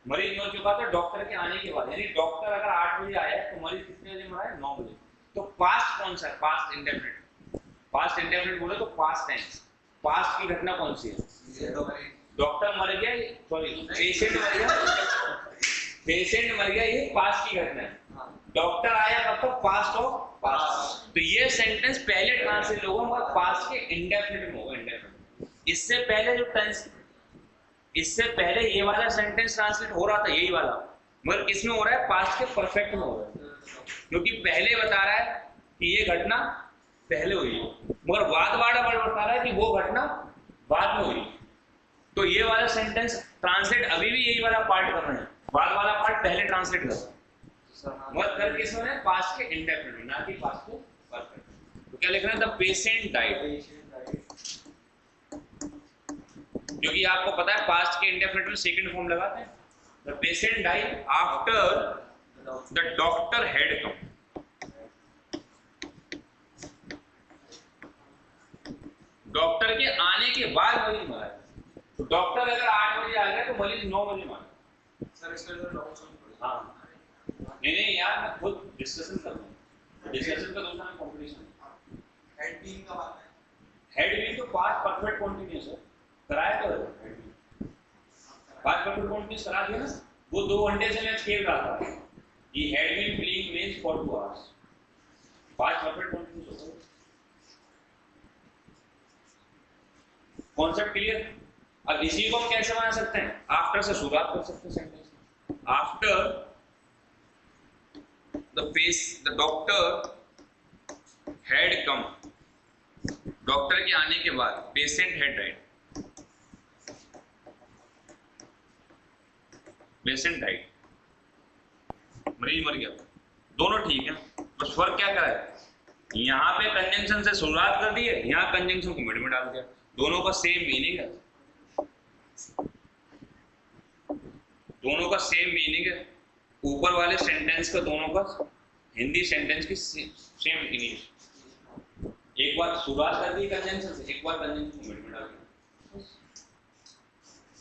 मरीज मर चुका था डॉक्टर के आने के बाद, यानी डॉक्टर अगर 8 बजे आया तो मरीज कितने बजे मरा है? 9 बजे। तो पास्ट कौन सा है? Past indefinite. पास्ट इंडेफिनिट बोले तो पास्ट टेंस। पास्ट की घटना कौन सी है? डॉक्टर मर गया, सॉरी पेशेंट मर गया, पेशेंट मर गया, ये पास्ट की घटना है। डॉक्टर आया कब तक? Past of past. तो ये सेंटेंस पहले ट्रांसलेट होगा पास्ट के इंडेफिनिट में होगा, इंडेफिनिट। इससे पहले जो टेंस, इससे पहले ये वाला सेंटेंस ट्रांसलेट हो रहा था, यही वाला, मगर किसमें हो रहा है? पास्ट के परफेक्ट में हो रहा है, क्योंकि पहले बता रहा है कि ये घटना पहले हुई है, मगर बाद वाला वर्ड बता रहा है कि वो घटना बाद में हुई। तो ये वाला सेंटेंस ट्रांसलेट अभी भी यही वाला पार्ट कर रहे हैं, बाद वाला पार्ट पहले ट्रांसलेट कर रहे हैं, मगर कर किसमें है? पास्ट के इंडेफिनिट, ना कि पास्ट के परफेक्ट। तो क्या लिख रहे हैं? द पेशेंट डाइड, क्योंकि आपको पता है पास्ट के इंडेफिनिट में सेकंड फॉर्म लगाते हैं। The patient died after the doctor had come. Doctor के आने के बाद मरीज मरा। तो डॉक्टर अगर 8 बजे आ गया तो मरीज 9 बजे मरा। सर इसका जो डॉक्टर हाँ नहीं यार, मैं खुद डिस्कशन कर रहा हूँ, डिस्कशन का दूसरा कंपटीशन है। हेड बीइंग का बात है, हेड बीइंग तो पास्ट परफेक्ट कंटीन्यूअस है, कराया तो है। पास्ट परफेक्ट कंटीन्यूअस करा दिया ना, वो 2 घंटे से मैं खेल रहा था कि head being playing means for 2 hours. Past perfect continuous होता है। Concept clear? अब इसी को हम कैसे बना सकते हैं? आफ्टर से शुरुआत कर सकते हैं sentence. After the doctor had come, doctor के आने के बाद patient had died, patient died, मरीज मर गया। दोनों ठीक है, बस फर्क क्या करा है? यहाँ पे कंजंक्शन से शुरुआत कर दी है, यहाँ कंजंक्शन को मिड में डाल दिया। दोनों का सेम मीनिंग है, दोनों का सेम मीनिंग है। ऊपर वाले सेंटेंस का दोनों का हिंदी सेंटेंस की सेम मीनिंग। एक बार शुरुआत कर दी कंजंक्शन से, एक बार कंजंक्शन को मिड में डाल दिया।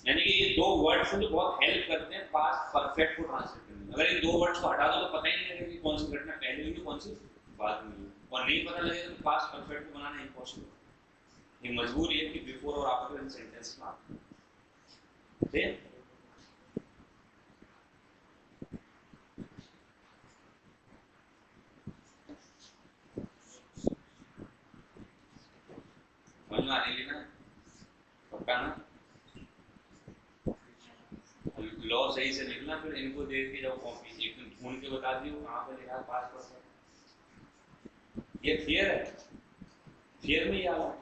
यानी कि ये 2 वर्ड्स हैं जो बहुत हेल्प करते हैं पास्ट परफेक्ट को ट्रांसलेट करने में। अगर इन 2 वर्ड्स को हटा दो तो पता ही नहीं लगेगा कि कौन सी घटना पहले हुई, कौन सी बाद में हुई, और नहीं पता लगेगा तो पास्ट परफेक्ट को बनाना इम्पॉसिबल। ये मजबूरी है कि बिफोर और आफ्टर इन सेंटेंस में आते हैं। समझ आ रही है ना? पक्का ना? लॉ सही से लिखना, फिर इनको देख के जब कॉपी एक दिन ढूंढ के बता दियो कहाँ पे लिखा है पास पर। ये फियर है, फियर में ही आ रहा है।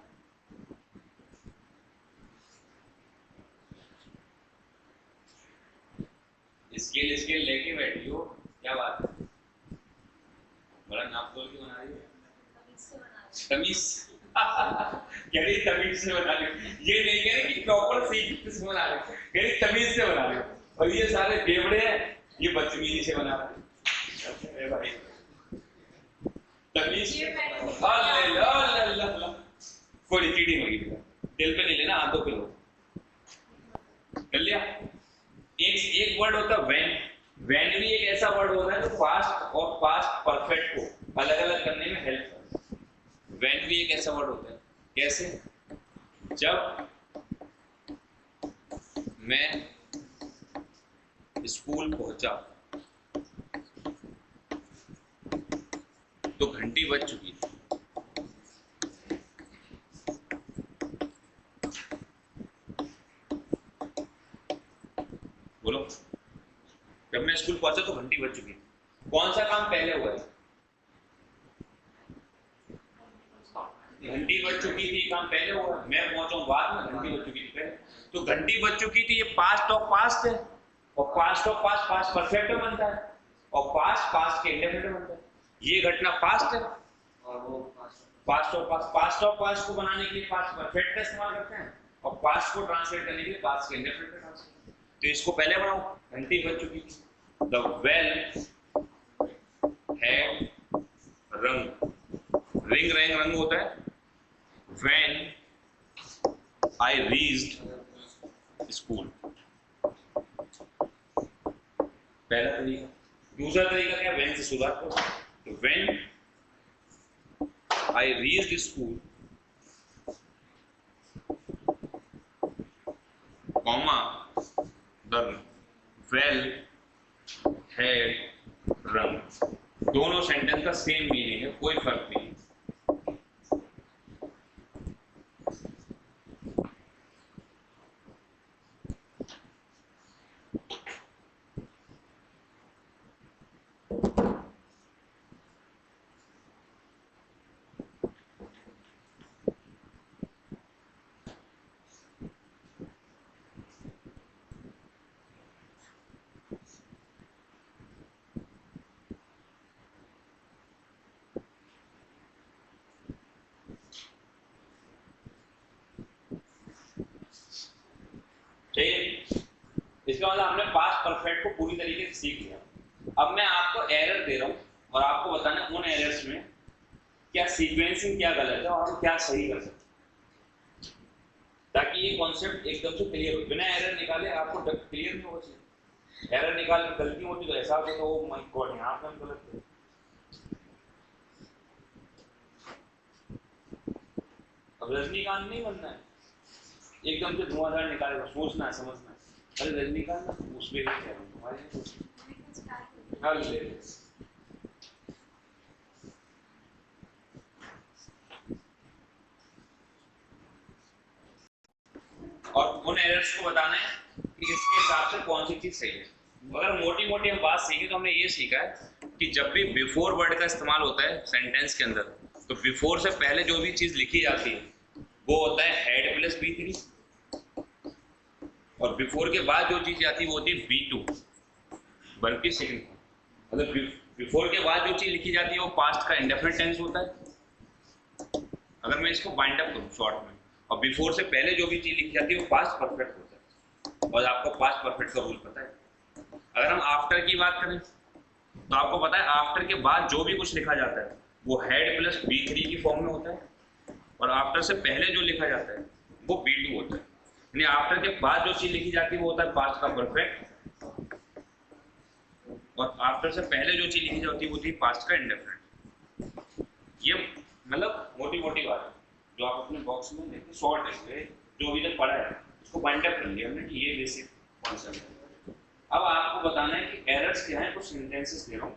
स्केल लेके बैठी हो, क्या बात है? बड़ा नाप तोल के बना रही हो, तमीज कह रही तमीज से बना रही। ये नहीं कह रही कि प्रॉपर सीख से बना रही, कह रही तमीज से बना रही। और ये सारे बेवड़े हैं, ये बदतमीजी से बना रहे भाई। तमीज कोई चीटिंग होगी, दिल पे नहीं लेना, हाथों पे लो। कर लिया? एक वर्ड होता है व्हेन। व्हेन भी एक ऐसा वर्ड होता है जो पास्ट और पास्ट परफेक्ट को अलग अलग करने में हेल्प करता है। व्हेन भी एक ऐसा वर्ड होता है। कैसे? जब मैं स्कूल पहुंचा तो घंटी बज चुकी थी। बोलो, जब मैं स्कूल पहुंचा तो घंटी बज चुकी थी। कौन सा काम पहले हुआ है? घंटी बज चुकी थी काम पहले हुआ, मैं पहुंचा बाद में, घंटी बज चुकी थी पहले। तो घंटी बज चुकी थी, ये पास्ट ऑफ पास्ट है, और past of past past perfect में बनता है, और पास्ट पास्ट के इंडेफिनिट में बनता है। ये घटना पास्ट है, और वो पास्ट ऑफ पास्ट को बनाने के लिए पास्ट परफेक्ट का इस्तेमाल करते हैं, और पास्ट को ट्रांसलेट करने के लिए पास्ट के इंडेफिनिट का ट्रांसलेट। तो इसको पहले बनाओ, घंटी बज चुकी थी। द बेल हैड रंग। रिंग रंग होता है। When I reached स्कूल, पहला तरीका। दूसरा तरीका क्या, व्हेन से शुरुआत करो। तो when I reached school, comma the well had run. दोनों सेंटेंस का सेम मीनिंग है, कोई फर्क नहीं है। ठीक, इसका मतलब हमने पास्ट परफेक्ट को पूरी तरीके से सीख लिया। अब मैं आपको एरर दे रहा हूं और आपको बताना उन एरर्स में क्या सीक्वेंसिंग क्या गलत है और हम क्या सही कर सकते हैं, ताकि ये कॉन्सेप्ट एकदम से क्लियर हो। बिना एरर निकाले आपको क्लियर नहीं होगा चाहिए। एरर निकाल के गलती होती तो ऐसा होता तो ओ माय गॉड यहाँ पे हम गलत थे। अब रजनीकांत नहीं बनना है, एकदम से धुआंधार निकालेगा, सोचना है, समझना है। अरे रजनीकांत उस पर तुम्हारे हल ले। और उन एरर्स को बताना है कि इसके हिसाब से कौन सी चीज सही है। अगर मोटी मोटी हम बात सीखें तो हमने ये सीखा है कि जब भी बिफोर वर्ड का इस्तेमाल होता है सेंटेंस के अंदर, तो बिफोर से पहले जो भी चीज लिखी जाती है वो होता है हैड प्लस B3, और बिफोर के बाद जो चीज आती है वो होती है B2, बल्कि सेकंड। मतलब बिफोर के बाद जो चीज लिखी जाती है वो पास्ट का इंडेफिनिट टेंस होता है, अगर मैं इसको बाइंड अप करूं शॉर्ट में। और बिफोर से पहले जो भी चीज लिखी जाती है वो पास्ट परफेक्ट होता है, और आपको पास्ट परफेक्ट का रूल पता है। अगर हम आफ्टर की बात करें तो आपको पता है आफ्टर के बाद जो भी कुछ लिखा जाता है वो हैड प्लस B3 की फॉर्म में होता है, और आफ्टर से पहले जो लिखा जाता है वो B2 होता है। यानी आफ्टर के बाद जो चीज लिखी जाती है वो होता है पास्ट का परफेक्ट, और आफ्टर से पहले जो चीज लिखी जाती है वो होती है पास्ट का इंडेफिनिट। ये मतलब मोटी मोटी बात है जो आप अपने बॉक्स में देखिए, शॉर्ट है जो अभी तक पढ़ा है उसको बाइंड अप कर लिया हमने कि ये बेसिक कॉन्सेप्ट है। अब आपको बताना है कि एरर्स क्या है, कुछ सेंटेंसेस दे रहा हूँ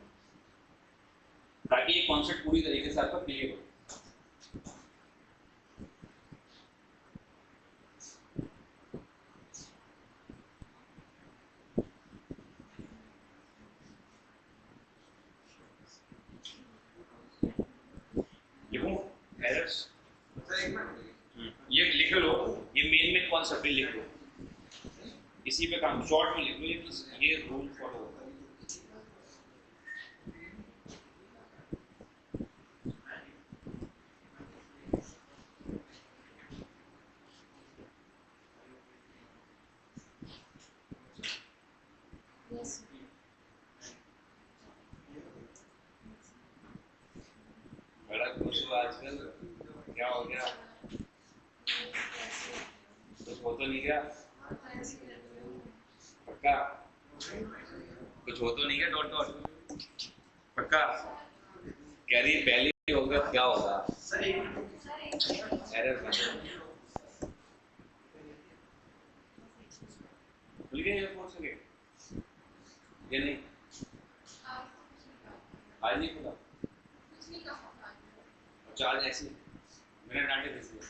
ताकि ये कॉन्सेप्ट पूरी तरीके से आपका क्लियर हो। लिखूं एरर्स, ये लिख लो, ये मेन कॉन्सेप्ट ही लिख लो, इसी पे काम शॉर्ट में लिख लो, ये रूल फॉलो होगा। बड़ा खुश हो आजकल, क्या हो गया? कुछ हो तो नहीं गया? पक्का कुछ हो तो नहीं गया? डॉट डॉट पक्का कह रही है पहले होगा, क्या होगा? एरर खुल गया एयरपोर्ट से ये नहीं, आज नहीं खुला। अच्छा आज ऐसे मैंने डांटे थे इसलिए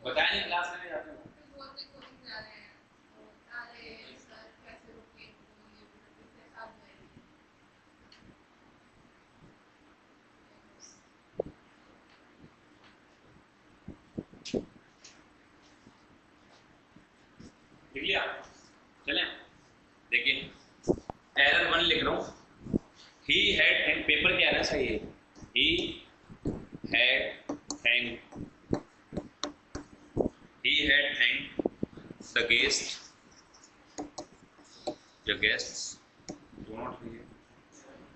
बताया नहीं, क्लास में नहीं जाते हैं। लिख लिया? चलें देखिए, एरर 1 लिख रहा हूँ। ही हैड हैंग, पेपर क्या है ना सही है, he had hang the guests do not hear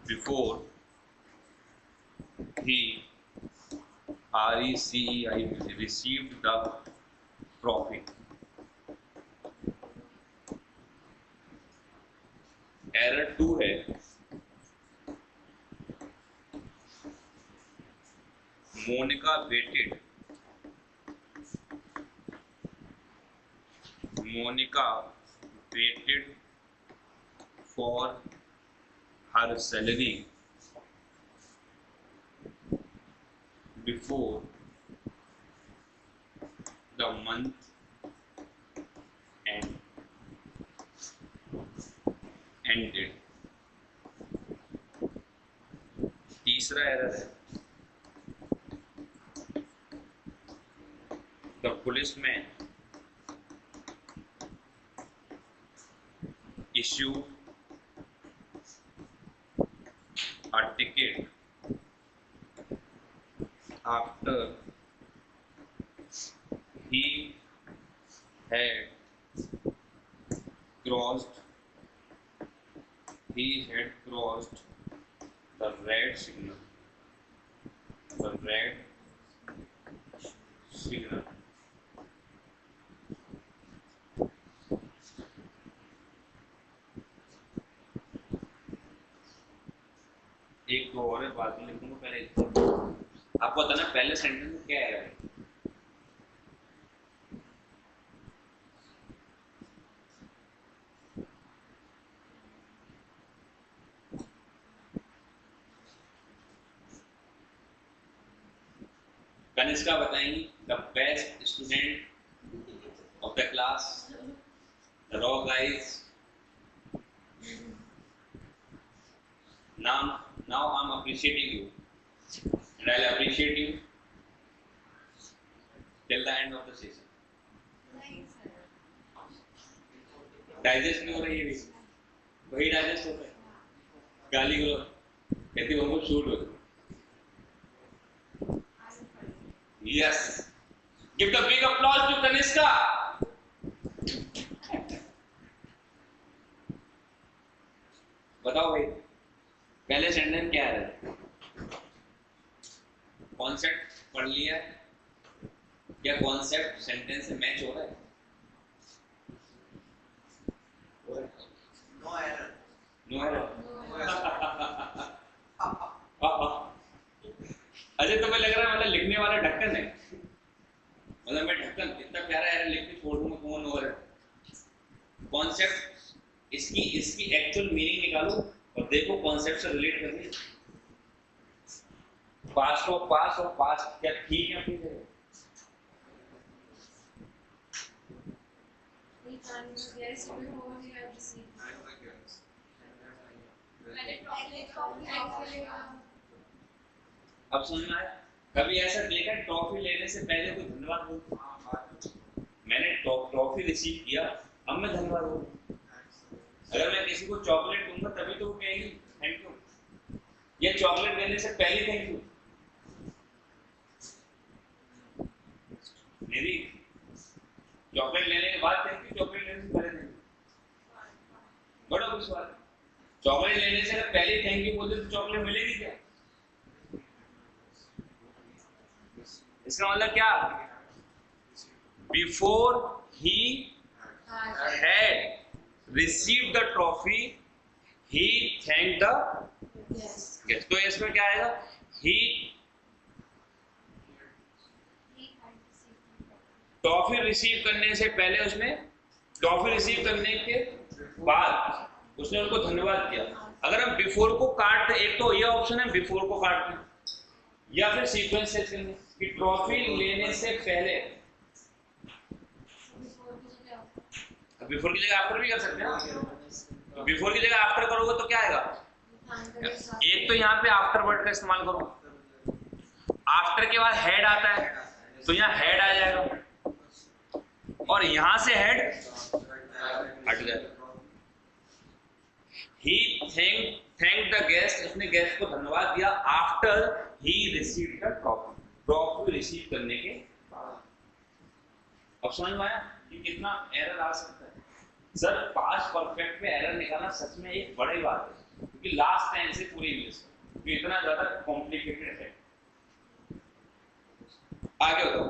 before he received the trophy. Error 2 है, Monica waited for her salary before the month ended। तीसरा एरर है, the policeman issued a ticket after he had crossed the red signal। एक दो और है, बाद में लिखूंगा, पहले आपको बताना पहले सेंटेंस में क्या है। कनिष्का बताएंगी, the best student of the class, the raw guys. Now I'm appreciating you, and I'll appreciate you till the end of the session। Digest नहीं हो रही है, वही डाइजेस्ट होता है, गाली गलौज कहती हमको शूट हो। Yes, give the big applause to Kanishka. बताओ भाई, पहले सेंटेंस क्या है? कॉन्सेप्ट पढ़ लिया है क्या? कॉन्सेप्ट सेंटेंस से मैच हो रहा है? No error. अजय तुम्हें लग रहा है मतलब लिखने वाला ढक्कन है, मतलब मैं ढक्कन इतना प्यारा एरर लिख के छोड़ दूंगा, कौन हो रहा है? कॉन्सेप्ट, इसकी एक्चुअल मीनिंग निकालो और देखो कॉन्सेप्ट से रिलेट करके। पास्ट ऑफ पास्ट क्या ठीक है अपनी जगह? अब समझ में आया? कभी ऐसा देखा ट्रॉफी लेने से पहले कोई धन्यवाद बोलता? मैंने ट्रॉफी रिसीव किया, अब मैं धन्यवाद बोलूं। अगर मैं किसी को चॉकलेट दूंगा तभी तो वो कहेगी थैंक यू, या चॉकलेट लेने से पहले थैंक यू। मेरी चॉकलेट लेने के बाद थैंक यू, चॉकलेट लेने से पहले थैंक यू, बड़ा कुछ सवाल। चॉकलेट लेने से अगर पहले थैंक यू बोलते तो चॉकलेट मिलेगी क्या? इसका मतलब क्या? Before he had received the trophy, he thanked the guest। तो इसमें क्या आएगा? He ट्रॉफी रिसीव करने से पहले, उसमें ट्रॉफी रिसीव करने के बाद उसने उनको धन्यवाद किया। अगर हम बिफोर को काटते, एक तो ये ऑप्शन है बिफोर को काटते, या फिर सीक्वेंस सेट करेंगे कि ट्रॉफी लेने से पहले। बिफोर की जगह आफ्टर भी कर सकते हैं ना, तो बिफोर की जगह आफ्टर करोगे तो क्या आएगा? एक तो यहाँ पे आफ्टर वर्ड का इस्तेमाल करो, आफ्टर के बाद हेड आता है तो यहाँ हेड आ जाएगा, और यहां से हेड हट जाएगा। ही थैंक द गेस्ट, उसने गेस्ट को धन्यवाद दिया after he received the trophy, trophy receive करने के बाद। अब समझ में आया कि कितना एरर आ सकता है? सर पास्ट परफेक्ट में एरर निकालना सच में एक बड़ी बात है, क्योंकि लास्ट टाइम से पूरी इंग्लिश क्योंकि इतना ज्यादा कॉम्प्लिकेटेड है। आगे बताओ।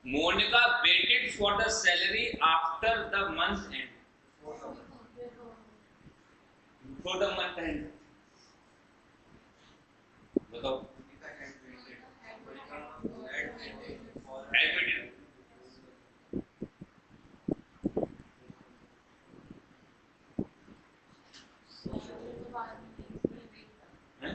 Monica waited for the salary after the month end, for the month end. बताओ। Admitted. हैं?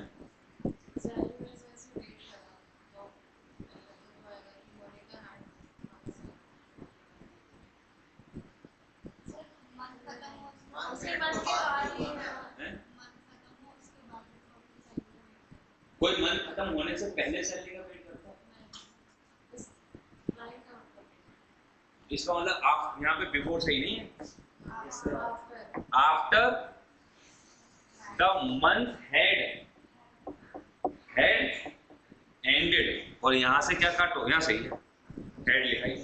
हैं? कोई मंथ खत्म होने से पहले सैलरी का वेट करता है? इसका मतलब आप यहाँ पे बिफोर सही नहीं है, after the month had ended, और यहाँ से क्या काटो, यहाँ सही है, हैड लिखा ही।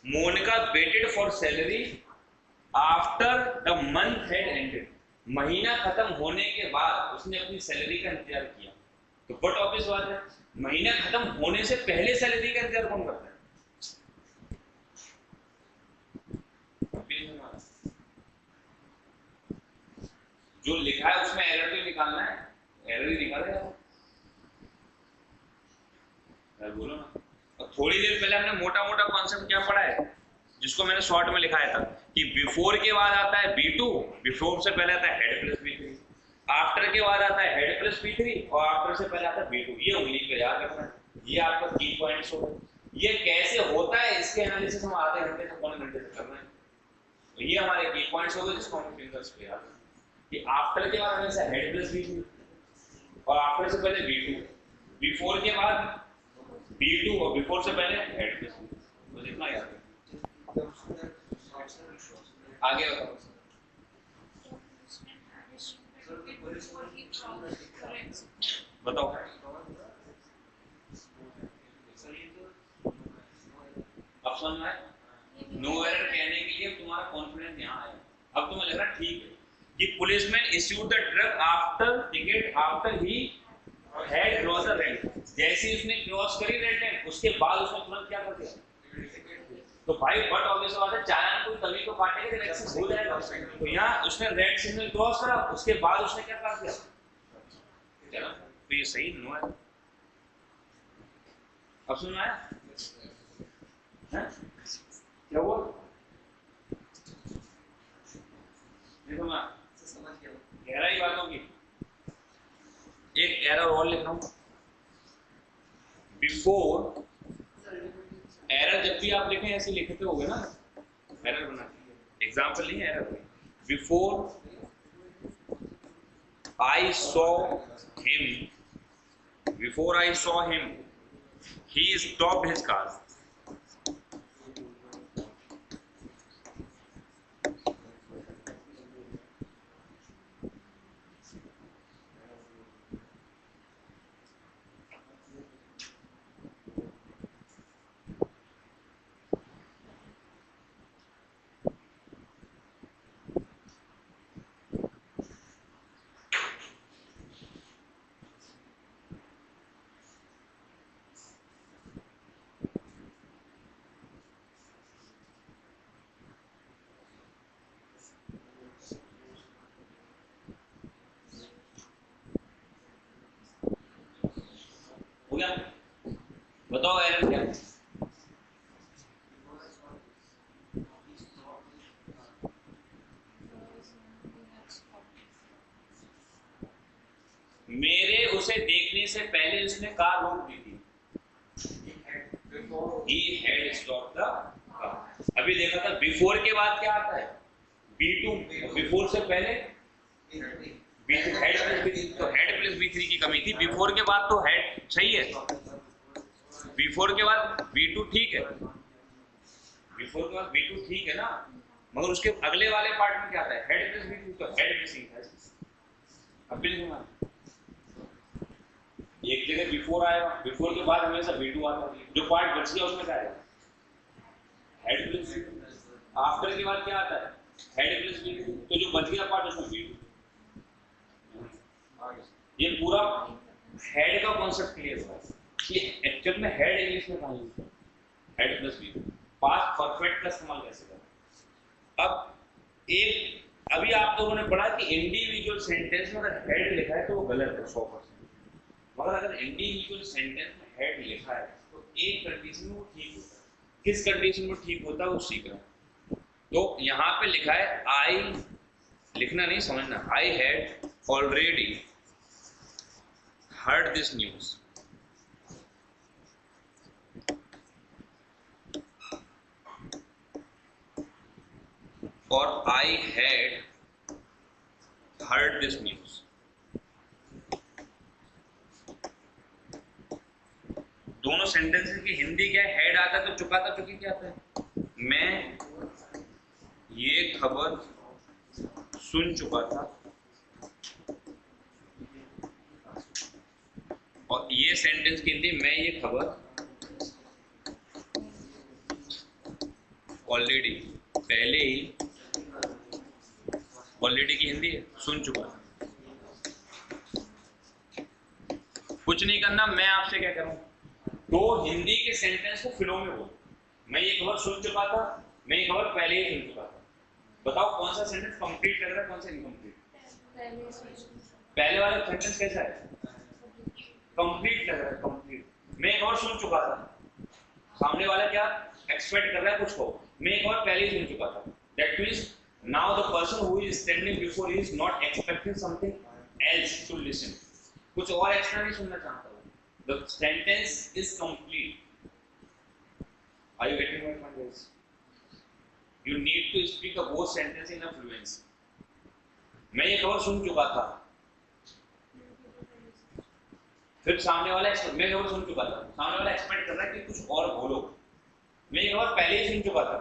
Monica waited for salary after the month had ended, महीना खत्म होने के बाद उसने अपनी सैलरी का इंतजार किया। तो बट ऑब्वियस बात है, महीना खत्म होने से पहले सैलरी का इंतजार कौन करता है? जो लिखा है उसमें एरर तो निकालना है, एरर ही निकालेगा। बोलो ना। और थोड़ी देर पहले हमने मोटा मोटा कॉन्सेप्ट क्या पढ़ा है, जिसको मैंने शॉर्ट में लिखाया था कि बिफोर के बाद आता है B2, बिफोर से पहले आता है हेड प्लस B3, आफ्टर के बाद आता है हेड प्लस B3, और आफ्टर से पहले आता है B2। ये उंगली पे याद रखना है, ये आपका की पॉइंट्स होगा। ये कैसे होता है इसके एनालिसिस हम आधे घंटे से पौने घंटे से करना है। तो ये हमारे की पॉइंट्स हो गए, जिसको हम फिंगर्स पे याद रखें कि आफ्टर के बाद हमेशा हेड प्लस B3, और आफ्टर से पहले B2, बिफोर के बाद B2, और बिफोर से पहले हेड प्लस B2। बस इतना याद रखें। आगे बताओ। बताओ। अब समझ में आया? नो एरर कहने के लिए तुम्हारा कॉन्फिडेंस यहाँ आया। अब तुम्हें लग रहा ठीक है कि policeman issued the drug after ticket after he had cross the red. जैसे ही उसने क्रॉस करी रेड लाइन, उसके बाद उसने तुरंत क्या कर दिया? तो भाई बट ऑब्वियस बात है, चालान कोई तभी तो काटेगा जब एक्सेस हो जाएगा। तो यहाँ उसने रेड सिग्नल क्रॉस करा, उसके बाद उसने क्या कर दिया? चलो तो ये सही नो है। अब सुन आया है? क्या हुआ? देखो ना, गहराई बातों की एक एरर और लिख रहा हूं। बिफोर एरर जब भी आप लिखें ऐसे लिखते होगे ना, एरर बना एग्जाम्पल नहीं है, error. Before I saw him, he stopped his car. हो गया? बताओ एरर क्या है? मेरे उसे देखने से पहले उसने कार रोक दी थी। He had stopped the car. अभी देखा था बिफोर के बाद क्या आता है? B2, बिफोर से पहले B2 हेड प्लस B3, तो हेड प्लस B3 की कमी थी। बिफोर के बाद तो हेड सही है, बिफोर के बाद B2 ठीक है, बिफोर के बाद B2 ठीक है ना, मगर उसके अगले वाले पार्ट में क्या आता है? हेड प्लस B2, तो हेड मिसिंग है। अब भी लिखूंगा, एक जगह बिफोर आएगा, बिफोर के बाद हमेशा B2 आता है, जो पार्ट बच गया उसमें क्या आएगा? Head plus B2। आफ्टर के बाद क्या आता है? हेड प्लस B2, तो जो बच गया पार्ट उसमें B2। ये पूरा हेड का कॉन्सेप्ट क्लियर हुआ कि एक्चुअल में हेड इंग्लिश में कहाँ यूज है? Head plus B2। Past perfect का इस्तेमाल कैसे करें। अब एक अभी आप लोगों ने पढ़ा कि इंडिविजुअल सेंटेंस में अगर हेड लिखा है तो वो गलत है 100%, मगर अगर इंडिविजुअल सेंटेंस में हेड लिखा है तो एक कंडीशन में वो ठीक होता है। किस कंडीशन में ठीक होता है वो सीख रहा है। तो यहाँ पे लिखा है आई, लिखना नहीं समझना, I had already heard this news, और I had heard this news. दोनों सेंटेंसेस की हिंदी क्या है, हेड आता है तो चुका था चुकी क्या आता है, मैं ये खबर सुन चुका था, और ये सेंटेंस की हिंदी मैं ये खबर ऑलरेडी, पहले ही, ऑलरेडी की हिंदी है सुन चुका था। कुछ नहीं करना, मैं आपसे क्या करूं, तो हिंदी के सेंटेंस को फ्लो में बोलो। मैं ये खबर सुन चुका था, मैं ये खबर पहले ही सुन चुका था। बताओ कौन सा सेंटेंस कंप्लीट लग रहा है, कौन सा इनकम्प्लीट। पहले वाला सेंटेंस कैसा है, कंप्लीट लग रहा है, कंप्लीट। मैं एक और सुन चुका था, सामने वाला क्या एक्सपेक्ट कर रहा है कुछ को, मैं एक और पहले ही सुन चुका था। That means now the person who is standing before is not expecting something else to listen, कुछ और एक्स्ट्रा नहीं सुनना चाहता। The sentence is complete. Are you getting my point, guys? You need to speak the whole sentence in a fluency. मैं ये खबर सुन चुका था, फिर सामने वाला मैं खबर सुन चुका था, सामने वाला एक्सपेक्ट कर रहा है कि कुछ और बोलो। मैं ये खबर पहले ही सुन चुका था,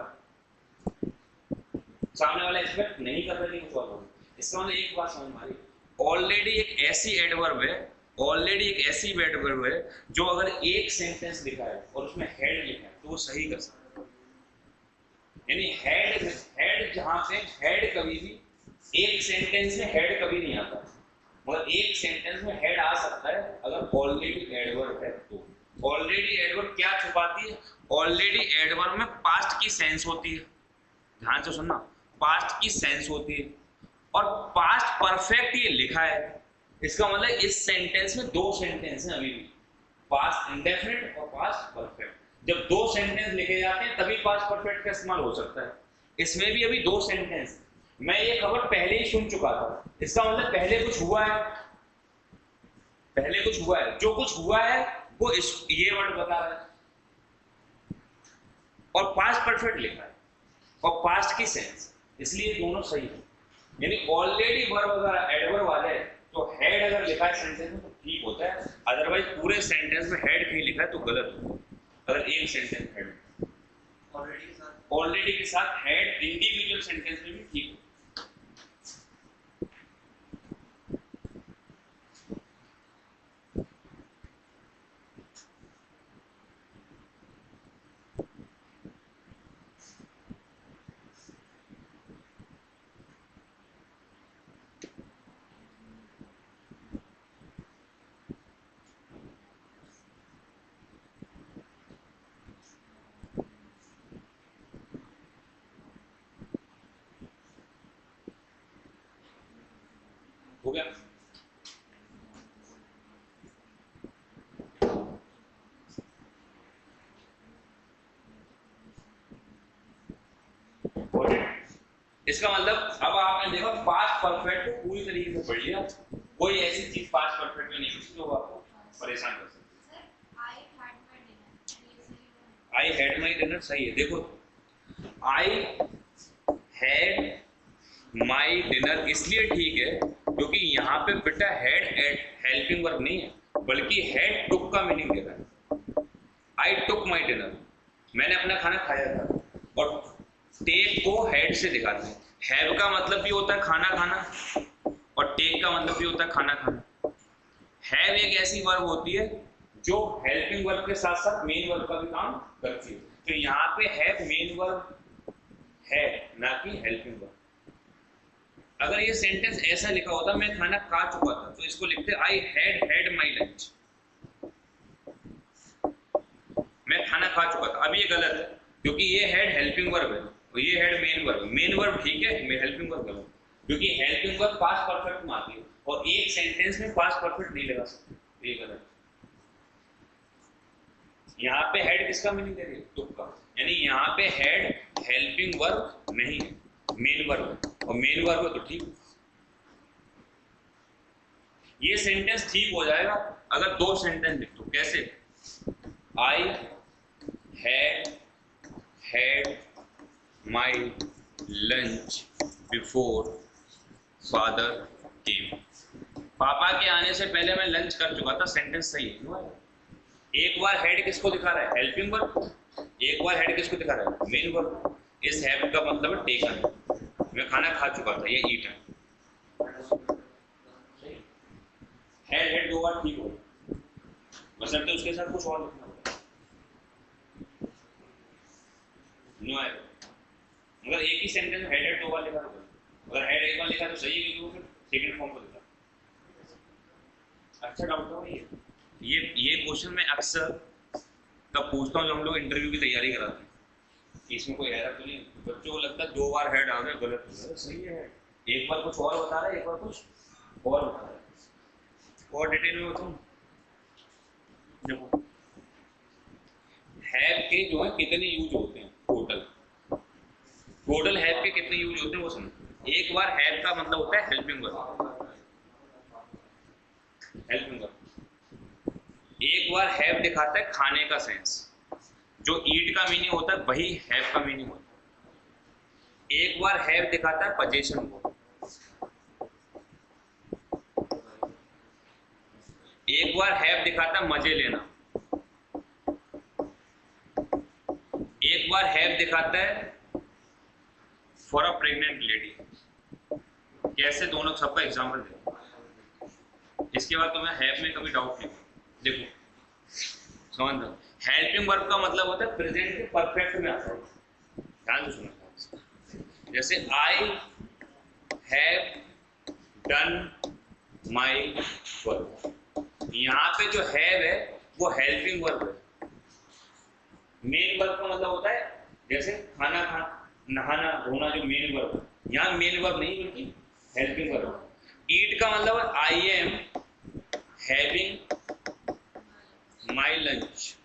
सामने वाला एक्सपेक्ट नहीं कर रहा है कि कुछ और बोलो। इसका मतलब एक बात समझ में आ रही, ऑलरेडी एक ऐसी एडवर्ब है, ऑलरेडी एक ऐसी एडवर्ब है जो अगर एक सेंटेंस लिखा है और उसमें हेड लिखा है तो वो सही कर सकता है। यानी हेड जहां पे हेड कभी भी एक सेंटेंस में हेड कभी नहीं आता, मगर एक सेंटेंस में हेड आ सकता है अगर ऑलरेडी एडवर्ब है तो। ऑलरेडी एडवर्ब क्या छुपाती है, ऑलरेडी एडवर्ब में पास्ट की सेंस होती है, ध्यान से सुनना, पास्ट की सेंस होती है, और पास्ट परफेक्ट ये लिखा है। इसका मतलब इस सेंटेंस में दो सेंटेंस हैं अभी भी, पास्ट इंडेफिनिट और पास्ट परफेक्ट। जब दो सेंटेंस लिखे जाते हैं तभी पास्ट परफेक्ट का इस्तेमाल हो सकता है। इसमें भी अभी दो सेंटेंस, मैं ये खबर पहले ही सुन चुका था, इसका मतलब पहले कुछ हुआ है, पहले कुछ हुआ है, जो कुछ हुआ है वो ये वर्ड बता रहा है, और पास्ट परफेक्ट लिखा है और पास्ट की सेंस, इसलिए दोनों सही है। यानी ऑलरेडी वर्ब अगर एडवर्ब आ जाए तो हेड अगर लिखा है सेंटेंस में तो ठीक होता है, अदरवाइज पूरे सेंटेंस में हेड नहीं लिखा है तो गलत होता है। अगर एक सेंटेंस हेड ऑलरेडी के साथ हेड इंडिविजुअल सेंटेंस में भी ठीक होता है। हो गया? इसका मतलब अब आपने देखा पास्ट परफेक्ट को पूरी तरीके से पढ़ लिया, कोई ऐसी चीज पास्ट परफेक्ट में नहीं थी जो आपको परेशान कर सकती। आई हैड माई डिनर सही है। देखो आई हैड माई डिनर इसलिए ठीक है क्योंकि यहाँ पे बेटा हेड हेल्पिंग वर्ब नहीं है, बल्कि हेड टुक का मीनिंग दे रहा है। आई टुक माई डिनर, मैंने अपना खाना खाया था, और टेक को हेड से दिखाते हैं। हैव का मतलब भी होता है खाना खाना, और टेक का मतलब भी होता है खाना खाना। हैव एक ऐसी वर्ब होती है जो हेल्पिंग वर्ब के साथ साथ मेन वर्ब का भी काम करती है। तो यहाँ पे हैव मेन वर्ब है, ना कि हेल्पिंग वर्ब। अगर ये सेंटेंस ऐसा लिखा होता मैं खाना खा चुका था, तो इसको लिखते आई हैड माई लंच, मैं खाना खा चुका था। अब ये गलत है, क्योंकि ये हेड हेल्पिंग वर्ब है और ये head main verb. Main verb ठीक है, हेल्पिंग वर्ब गलत, क्योंकि हेल्पिंग वर्ब पास्ट परफेक्ट में आती है और एक सेंटेंस में पास्ट परफेक्ट नहीं लगा सकते, ये गलत। यहाँ पे हेड किसका मीनिंग दे रही है? तुक्का। यानी यहाँ पे हेड हेल्पिंग वर्ब नहीं है, मेन वर्ब है, और मेन वर्ब है तो ठीक। ये सेंटेंस ठीक हो जाएगा अगर दो सेंटेंस लिख दो। कैसे? I had my lunch before father came. पापा के आने से पहले मैं लंच कर चुका था। सेंटेंस सही है। एक बार हेड किसको दिखा रहा है? Helping verb. एक बार हेड किसको दिखा रहा है? Main verb. इस हैव का मतलब है टेकन, मैं खाना खा चुका था, ये ईट है। हेड दो बार ठीक हो, बशर्ते उसके साथ कुछ और लिखना होगा। नो है, मगर एक ही सेंटेंस में हेड दो बार लिखा होगा। अगर हेड एक बार लिखा तो सही है, क्योंकि वो फिर सेकंड फॉर्म को लिखा। अच्छा डाउट हो ये क्वेश्चन मैं अक्सर तब पूछता हूँ जब हम लोग इंटरव्यू की तैयारी कराते हैं कि इसमें कोई एरर तो नहीं। बच्चों को लगता है 2 बार हेड आ गया, गलत हो गया। सही है, एक बार कुछ और बता रहा है, एक बार कुछ और बता रहा है। और डिटेल में बताऊँ, देखो हैव के जो है कितने यूज होते हैं टोटल हैव के कितने यूज होते हैं वो समझो। एक बार हैव का मतलब होता है हेल्पिंग वर्ब। एक बार हैव दिखाता है खाने का सेंस, जो ईट का मीनिंग होता है वही हैव का मीनिंग होता है। एक बार हैव दिखाता है पोजीशन को। एक बार हैव दिखाता है मजे लेना। एक बार हैव दिखाता है फॉर अ प्रेग्नेंट लेडी। कैसे? दोनों सबका एग्जाम्पल देखो। इसके बाद तुम्हें हैव में कभी डाउट नहीं। देखो समझ लो, हेल्पिंग वर्ब का मतलब होता है प्रेजेंट के परफेक्ट में आता है। ध्यान से सुनो। जैसे I have done my work, यहाँ पे जो हैव है वो हेल्पिंग वर्ब है। मेन वर्ब का मतलब होता है जैसे खाना नहाना धोना, जो मेन वर्ब है। यहाँ मेन वर्ब नहीं बल्कि हेल्पिंग वर्ब। ईट का मतलब है आई एम हैविंग माई लंच।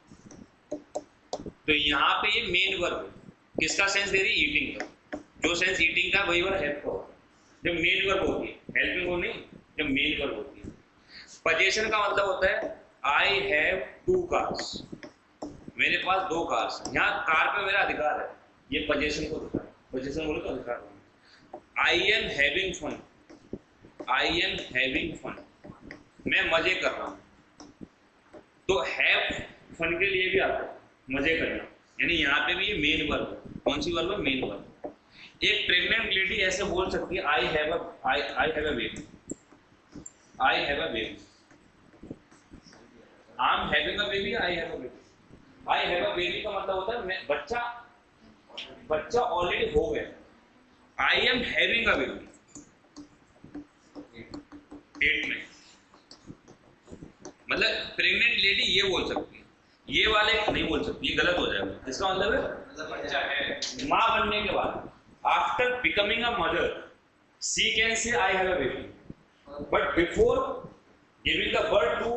तो यहाँ पे ये मेन वर्ब है। किसका सेंस दे रही है? ईटिंग का। जो सेंस ईटिंग का वही वर्ब हेल्प का होगा। जब मेन वर्ब होती है, हेल्पिंग वर्ब नहीं, जब मेन वर्ब होती है। पोजीशन का मतलब होता है आई हैव 2 कार्स, मेरे पास 2 कार्स। यहाँ कार पे मेरा अधिकार है, ये पोजीशन को दिखा है। पोजीशन बोले तो अधिकार। I am having fun, I am having fun, मैं मजे कर रहा हूँ। तो हैव फन के लिए भी आता है मजे करना, यानी यहाँ पे भी ये मेन वर्ब है। कौन सी वर्ब है? Main verb. एक प्रेग्नेंट लेडी ऐसे बोल सकती है I have a baby, I have a baby. I am having a baby, I have a baby. I have a baby का मतलब होता है मैं बच्चा ऑलरेडी हो गया। I am having a baby date में, मतलब प्रेग्नेंट लेडी ये बोल सकती है, ये वाले नहीं बोल सकती, ये गलत हो जाएगा। इसका मतलब है बच्चा है। माँ बनने के बाद after becoming a mother she can say I have a baby, but before giving the birth to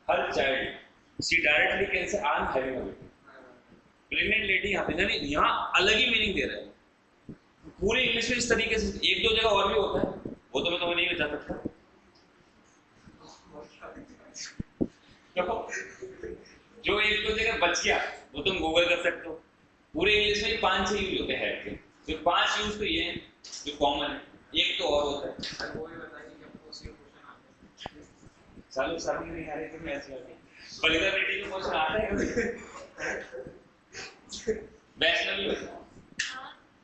her child she directly can say I am having a baby. Pregnant lady यहाँ पे यहाँ अलग ही मीनिंग दे रहा है। पूरी इंग्लिश में इस तरीके से, 1-2 जगह और भी होता है, वो तो मैं तुम्हें नहीं बता सकता। जो 1-2 जगह बच गया वो तुम गूगल कर सकते हो। पूरे इंग्लिश में 5-6 यूज होते हैं हेड के, तो 5 यूज तो ये हैं जो कॉमन है, एक तो और होता है। वो भी बताइए कि आपको सी क्वेश्चन आते हैं। सालों नहीं आ रहे तो मैं ऐसे आते हैं। वल्गैरिटी के क्वेश्चन आते हैं वैष्णवी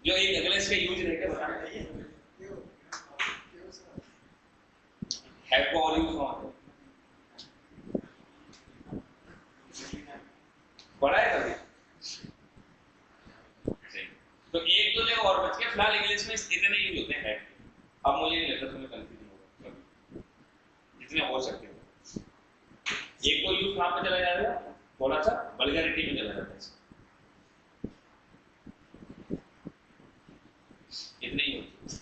जो एक इंग्लिश का यूज रहकर बताना चाहिए। हैव को और यूज होता है, पढ़ा है कभी? तो 1-2 जगह और बच गया। फिलहाल इंग्लिश में इतने यूज होते हैं। अब मुझे नहीं लगता तुम्हें कंफ्यूजन होगा कभी, जितने हो सकते हो। एक को यूज कहाँ पे चला जाएगा? थोड़ा सा वल्गैरिटी में चला जाता है। इतने ही होते।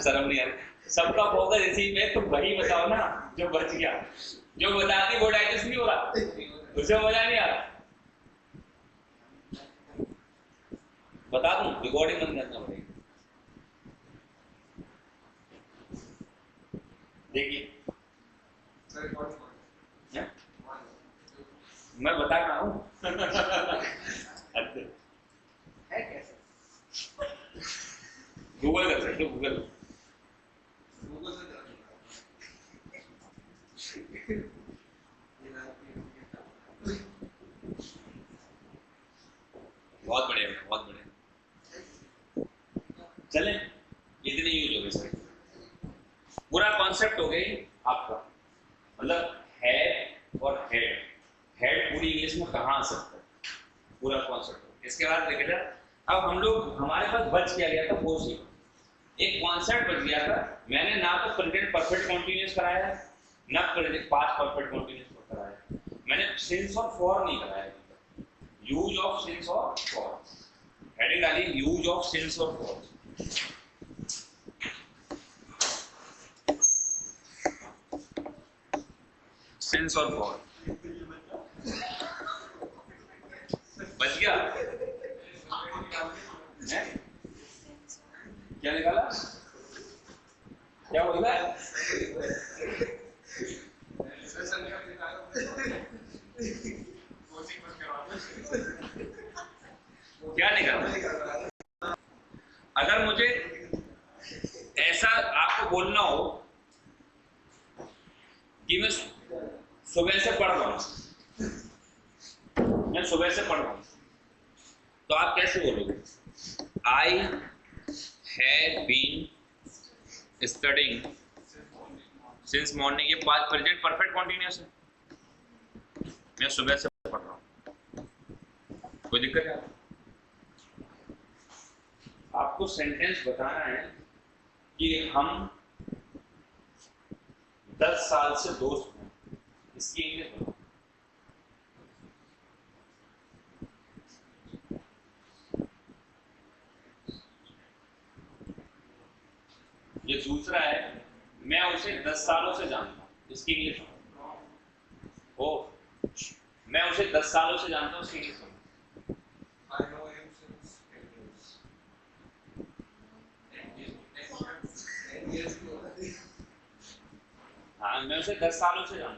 शर्म नहीं आ रही, सबका फोकस इसी में, तुम वही बताओ ना जो बच गया। जो बता दी वो डाइजेस्ट नहीं हो रहा, उसे मजा नहीं आ रहा। बता दूं, रिकॉर्डिंग बंद करना पड़ेगा। देखिए मैं बता रहा हूँ है कैसे? गूगल कर सकते हो, गूगल गूगल से बहुत बढ़िया, बहुत बढ़िया। चले, इतने यूज हो गए सर, पूरा कॉन्सेप्ट हो गई आपका। मतलब हेड और हेड, हेड पूरी इंग्लिश में कहाँ आ सकता है, पूरा कॉन्सेप्ट। इसके बाद देखिए अब हम लोग, हमारे पास बच क्या गया था, वो सीखो। एक कॉन्सेप्ट बच गया था, मैंने ना तो प्रेजेंट परफेक्ट कॉन्टिन्यूअस कराया है, ना प्रेजेंट पास्ट परफेक्ट कॉन्टिन्यूअस कराया। मैंने सिंस और फॉर नहीं कराया, यूज ऑफ सिंस और फॉर। हेडिंग डाली यूज ऑफ सिंस और फॉर। सिंस और फॉर बच गया है? क्या निकाला, क्या बोला? क्या निकाला? अगर मुझे ऐसा आपको बोलना हो कि मैं सुबह से पढ़ रहा हूं, मैं सुबह से पढ़ रहा हूं, तो आप कैसे बोलोगे? I have been studying since morning. ये पास्ट प्रेजेंट परफेक्ट कॉन्टिन्यूअस है, मैं सुबह से पढ़ रहा हूं। कोई दिक्कत है? आपको सेंटेंस बताना है कि हम 10 साल से दोस्त हैं, इसकी इंग्लिश बताओ। ये दूसरा है, मैं उसे 10 सालों से जानता हूं, इसकी इंग्लिश बताओ। ओ, मैं उसे 10 सालों से जानता हूं, इसकी इंग्लिश बताओ। I know him since 10 years ago. हाँ, मैं उसे 10 सालों से जानता हूं।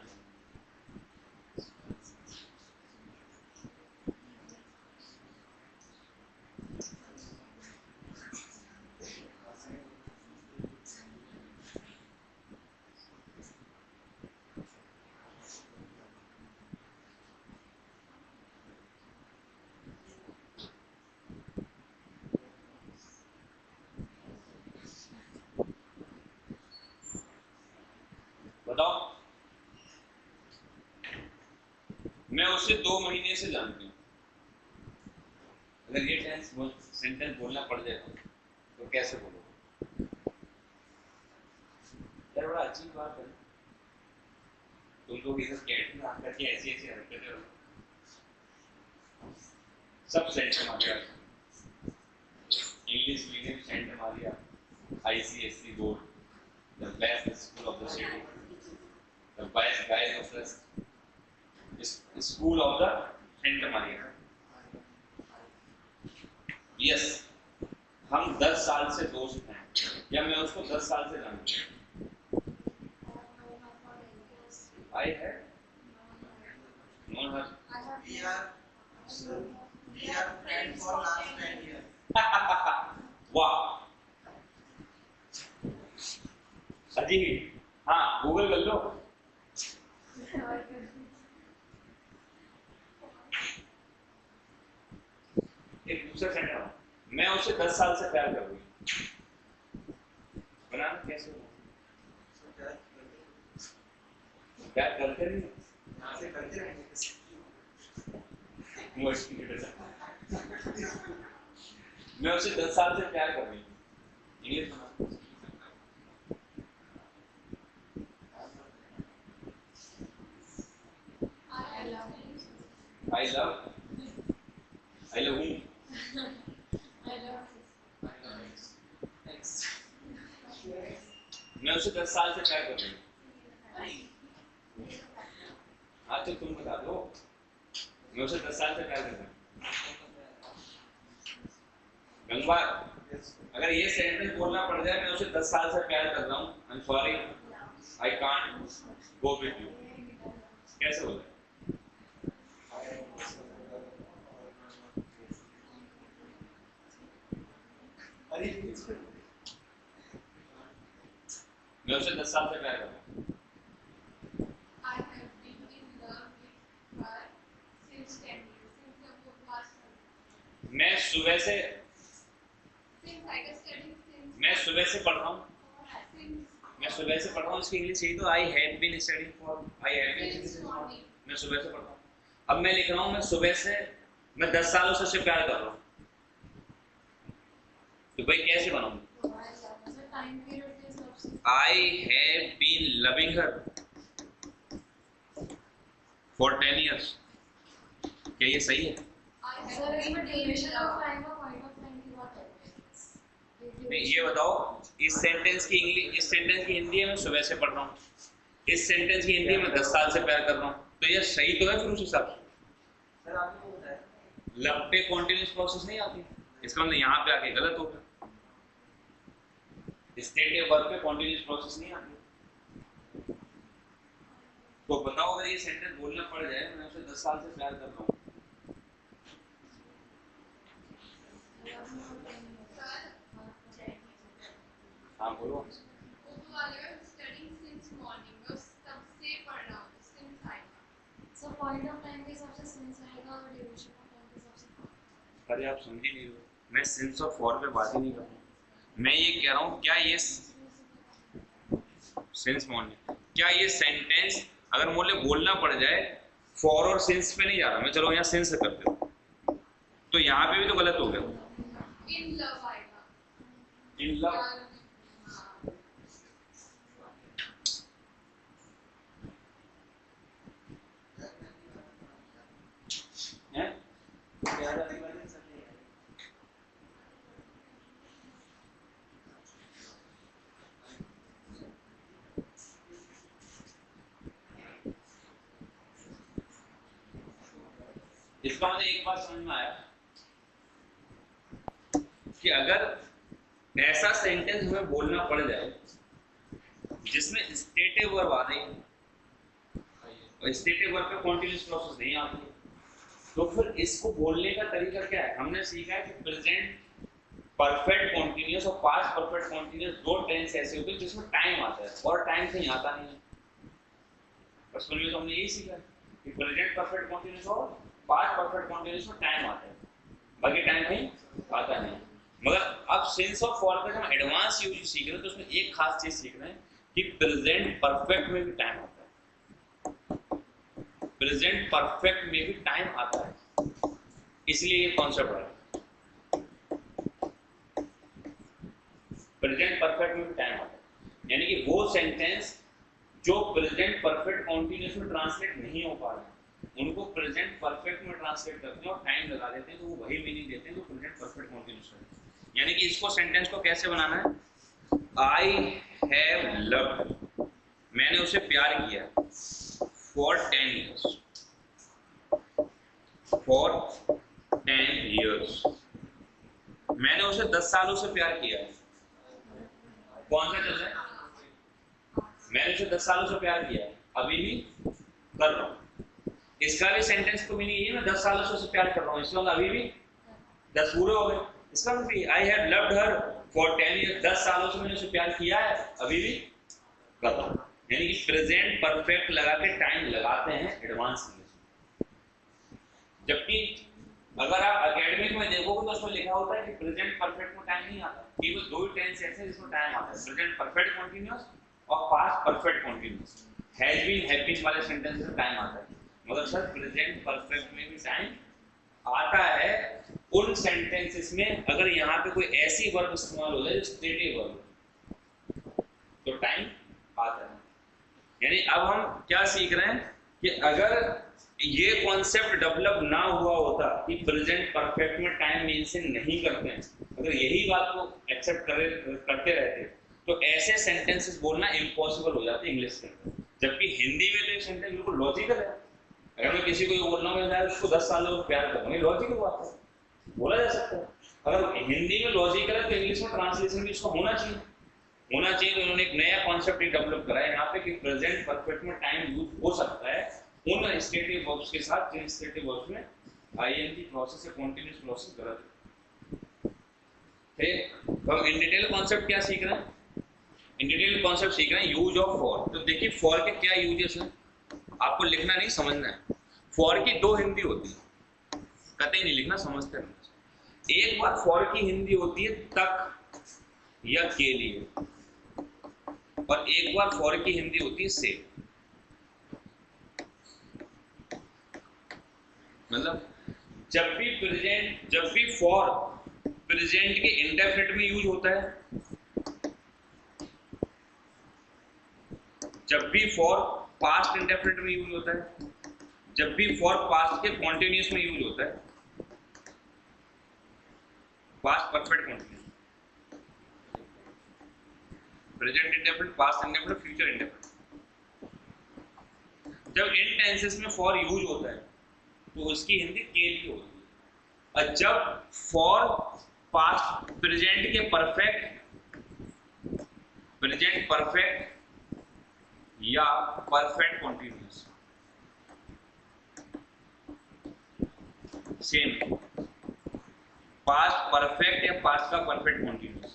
बताओ, मैं उसे 2 महीने से जानती हूँ। अगर ये सेंटेंस बोलना पड़ जाए तो कैसे बोलोगे? यार बड़ा अजीब बात है, तुम लोग इधर कैटरिंग आकर के ऐसी ऐसी हरकतें हो, सब saint Maria, English medium saint Maria, ICSE board, the best school of the city, the best guys of the school of the Saint Maria. Yes, हम 10 साल से दोस्त हैं, या मैं उसको 10 साल से जानती हूँ। I have known her. We are friends for last 10 years. वाह, अजीब। हाँ, गूगल कर लो। एक दूसरा सेंटेंस, मैं उसे 10 साल से प्यार कर रही हूँ। बनाना कैसे हो? प्यार करते नहीं, यहाँ से करते रहेंगे। मैं उसे 10 साल से प्यार कर रही हूँ, इंग्लिश में I love whom? I love उसे 10 साल से प्यार कर रही हूँ। अच्छा तुम बता दो, मैं उसे 10 साल से प्यार कर रहा हूँ। गंगा, अगर ये सेंटेंस बोलना पड़ जाए, मैं उसे 10 साल से प्यार कर रहा हूँ, I am sorry, I can't go with you, कैसे बोले? मैं उसे 10 साल से प्यार कर रहा हूँ। I have been in love with her since 10 years, since the last time. मैं सुबह से Since I was studying since. मैं सुबह से पढ़ रहा हूँ, Since. मैं सुबह से पढ़ रहा हूँ, इसकी इंग्लिश यही तो, I have been studying for, I have been Since morning. मैं सुबह से पढ़ रहा हूँ। अब मैं लिख रहा हूँ मैं सुबह से, मैं 10 सालों से उससे प्यार कर रहा हूँ, तो भाई कैसे बनाऊँ? So time period के हिसाब से. I have been loving her for 10 years, क्या ये सही है? Sir, इसमें duration of time और point of time की बात है. नहीं, ये बताओ, इस सेंटेंस की इंग्लिश, इस सेंटेंस की हिंदी है मैं सुबह से पढ़ रहा हूँ, इस सेंटेंस की हिंदी में 10 साल से प्यार कर रहा हूँ, तो ये सही तो है फिर उस हिसाब से? सर आपने बताया लब पे कॉन्टिन्यूस प्रोसेस नहीं आती, इसका मतलब यहाँ पे आके गलत हो गया। स्टेटिव वर्ब पे कॉन्टिन्यूस प्रोसेस नहीं आती। तो बताओ अगर ये सेंटेंस बोलना पड़ जाए, मैं उसे 10 साल से प्यार कर रहा हूँ, हाँ बोलो। उर्दू वाले में studying since morning, मैं तब से पढ़ रहा हूँ, since आएगा. So point of time के हिसाब से since आएगा और duration of time के हिसाब से. अरे आप समझी नहीं हो, मैं सिंस और फॉर पे बात ही नहीं कर रहा हूँ, मैं ये कह रहा हूँ क्या ये सिंस मॉर्निंग, क्या ये सेंटेंस अगर मुझे बोलना पड़ जाए फॉर और सिंस पे नहीं जा रहा मैं, चलो यहाँ सिंस करते हो, तो यहाँ पे भी तो गलत हो गया। In love आएगा. इन लव, हैं? प्यार आने वाले सब नहीं है। इसका मतलब एक बात समझ में आया कि अगर ऐसा सेंटेंस हमें बोलना पड़ जाए जिसमें स्टेटिव वर्ब आ रही है और स्टेटिव वर्ब पे कॉन्टिन्यूअस प्रोसेस नहीं आती, तो फिर इसको बोलने का तरीका क्या है? हमने सीखा है कि प्रेजेंट परफेक्ट कॉन्टिन्यूअस और पास्ट परफेक्ट कॉन्टिन्यूअस दो टेंस ऐसे होते हैं जिसमें टाइम आता है और टाइम कहीं आता नहीं है। बचपन में तो हमने यही सीखा कि प्रेजेंट परफेक्ट कॉन्टिन्यूअस और पास्ट परफेक्ट कॉन्टिन्यूअस में टाइम आता है, बाकी टाइम कहीं आता नहीं। मगर अब सिंस और फॉर का हम एडवांस यूज सीख रहे हैं तो उसमें एक खास चीज सीख रहे हैं कि प्रेजेंट परफेक्ट में भी टाइम आता है, प्रेजेंट परफेक्ट में भी टाइम आता है, इसलिए ये कॉन्सेप्ट है प्रेजेंट परफेक्ट में भी टाइम आता है। यानी कि वो सेंटेंस जो प्रेजेंट परफेक्ट कॉन्टिन्यूअस में ट्रांसलेट नहीं हो पा रहे उनको प्रेजेंट परफेक्ट में ट्रांसलेट करते हैं और टाइम लगा देते हैं, तो वो वही मीनिंग देते हैं जो प्रेजेंट परफेक्ट कॉन्टिन्यूअस है। यानी कि इसको सेंटेंस को कैसे बनाना है? आई हैव लव्ड, मैंने उसे प्यार किया, फॉर 10 years, फॉर 10 years, मैंने उसे 10 सालों से प्यार किया है। कौन सा चल रहा है? मैंने उसे 10 सालों से प्यार किया है, अभी भी कर रहा हूं। इसका भी सेंटेंस को मीनिंग ये, मैं 10 सालों से उसे प्यार कर रहा हूं, इसका मतलब अभी भी 10 पूरे हो गए। इसका मतलब आई have loved her for 10 years, 10 सालों से मैंने उसे प्यार किया है, अभी भी कर रहा हूं। यानी कि प्रेजेंट परफेक्ट लगा के टाइम लगाते हैं एडवांस इंग्लिश। जबकि अगर आप एकेडमिक में देखोगे तो उसमें लिखा होता है कि प्रेजेंट परफेक्ट में टाइम नहीं आता, केवल दो ही टेंस ऐसे हैं जिसमें टाइम आता है, प्रेजेंट परफेक्ट कॉन्टिन्यूअस और past perfect continuous. Has been have been वाले सेंटेंस में टाइम आता है, मगर सर प्रेजेंट परफेक्ट में भी टाइम आता है उन सेंटेंसेस में अगर यहाँ पे कोई ऐसी वर्ब इस्तेमाल हो जाए जो स्टेटिव वर्ब, तो टाइम आता है। यानी अब हम क्या सीख रहे हैं कि अगर ये कॉन्सेप्ट डेवलप ना हुआ होता कि प्रेजेंट परफेक्ट में टाइम मेंशन नहीं करते हैं, अगर यही बात को एक्सेप्ट करते रहते तो ऐसे सेंटेंसेस बोलना इम्पॉसिबल हो जाते हैं इंग्लिश के अंदर, जबकि हिंदी में तो ये सेंटेंस बिल्कुल लॉजिकल है। अगर मैं किसी को ये बोल रहा हूँ यार उसको 10 साल में प्यार करूँगा, ये लॉजिकल बात है, बोला जा सकता है। अगर हिंदी में लॉजिकल है तो इंग्लिश में ट्रांसलेशन भी इसको होना चाहिए। तो इन्होंने एक नया कॉन्सेप्ट डेवलप करा है यहाँ पे कि प्रेजेंट परफेक्ट में टाइम यूज हो सकता है उन स्टेटिव वर्ब्स के साथ जिन स्टेटिव वर्ब्स में आईएनजी क्लॉसेस या कॉन्टिन्यूअस क्लॉसेस गलत है। ठीक, तो हम इन डिटेल कॉन्सेप्ट क्या सीख रहे हैं? इन डिटेल कॉन्सेप्ट सीख रहे हैं यूज ऑफ फॉर। तो देखिए फॉर के क्या यूजेस हैं, आपको लिखना नहीं समझना है। फॉर की दो हिंदी होती है, कतई नहीं लिखना, समझते हैं। एक बार फॉर की हिंदी होती है तक या के लिए, और एक बार फॉर की हिंदी होती है से। मतलब जब भी फॉर प्रेजेंट के इंडेफिनिट में यूज होता है, जब भी फॉर पास्ट इंडेफिनिट में यूज होता है, जब भी फॉर पास्ट के कॉन्टिन्यूअस में यूज होता है, past perfect continuous, present indefinite, past indefinite, future indefinite. जब इन टेंसेस में फॉर यूज होता है तो उसकी हिंदी के लिए होती है। और जब फॉर पास्ट प्रेजेंट के प्रेजेंट परफेक्ट या perfect continuous, same past perfect या पास्ट का परफेक्ट कॉन्टिन्यूअस,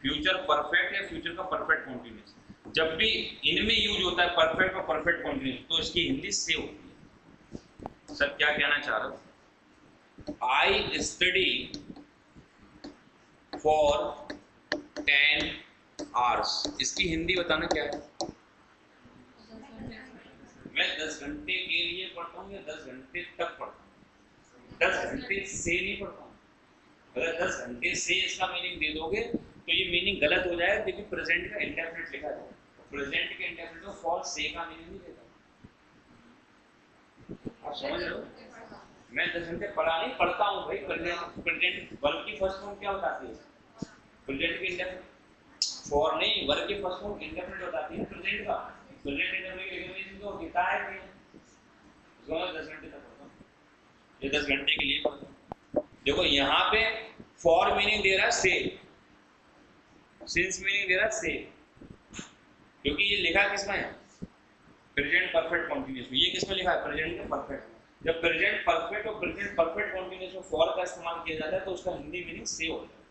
फ्यूचर परफेक्ट या फ्यूचर का परफेक्ट कॉन्टिन्यूअस, जब भी इनमें यूज होता है परफेक्ट और परफेक्ट कॉन्टिन्यूअस तो इसकी हिंदी से होती है। सर क्या कहना चाह रहा हूं? आई स्टडी फॉर 10 आवर्स, इसकी हिंदी बताना क्या है? मैं 10 घंटे के लिए पढ़ता हूँ या 10 घंटे तक पढ़ता हूँ? 10 घंटे से नहीं पढ़ता हूँ। अगर 10 घंटे से इसका मीनिंग दे दोगे तो ये मीनिंग गलत हो जाएगा, क्योंकि प्रेजेंट का इंडेफिनिट लिखा है। प्रेजेंट के इंडेफिनिट में फॉर से का मीनिंग नहीं देता। आप समझ रहे हो? मैं 10 घंटे पढ़ता हूँ भाई। प्रेजेंट वर्ब की फर्स्ट फॉर्म क्या बताती है? प्रेजेंट के इंडेफिनिट। फॉर नहीं, वर्ब की फर्स्ट फॉर्म इंडेफिनिट बताती है प्रेजेंट का। प्रेजेंट इंडेफिनिट की रिकॉग्निशन तो होता है कि उसको मैं 10 घंटे तक पढ़ता हूँ, ये 10 घंटे के लिए पढ़ता हूँ। देखो यहाँ पे फॉर मीनिंग दे रहा है से, सिंस मीनिंग दे रहा है से, क्योंकि ये लिखा किसमें है? प्रेजेंट परफेक्ट कॉन्टिन्यूअस में। ये किसमें लिखा है? प्रेजेंट में परफेक्ट। जब प्रेजेंट परफेक्ट और प्रेजेंट परफेक्ट कॉन्टिन्यूअस में फॉर का इस्तेमाल किया जाता है तो उसका हिंदी मीनिंग से होता है।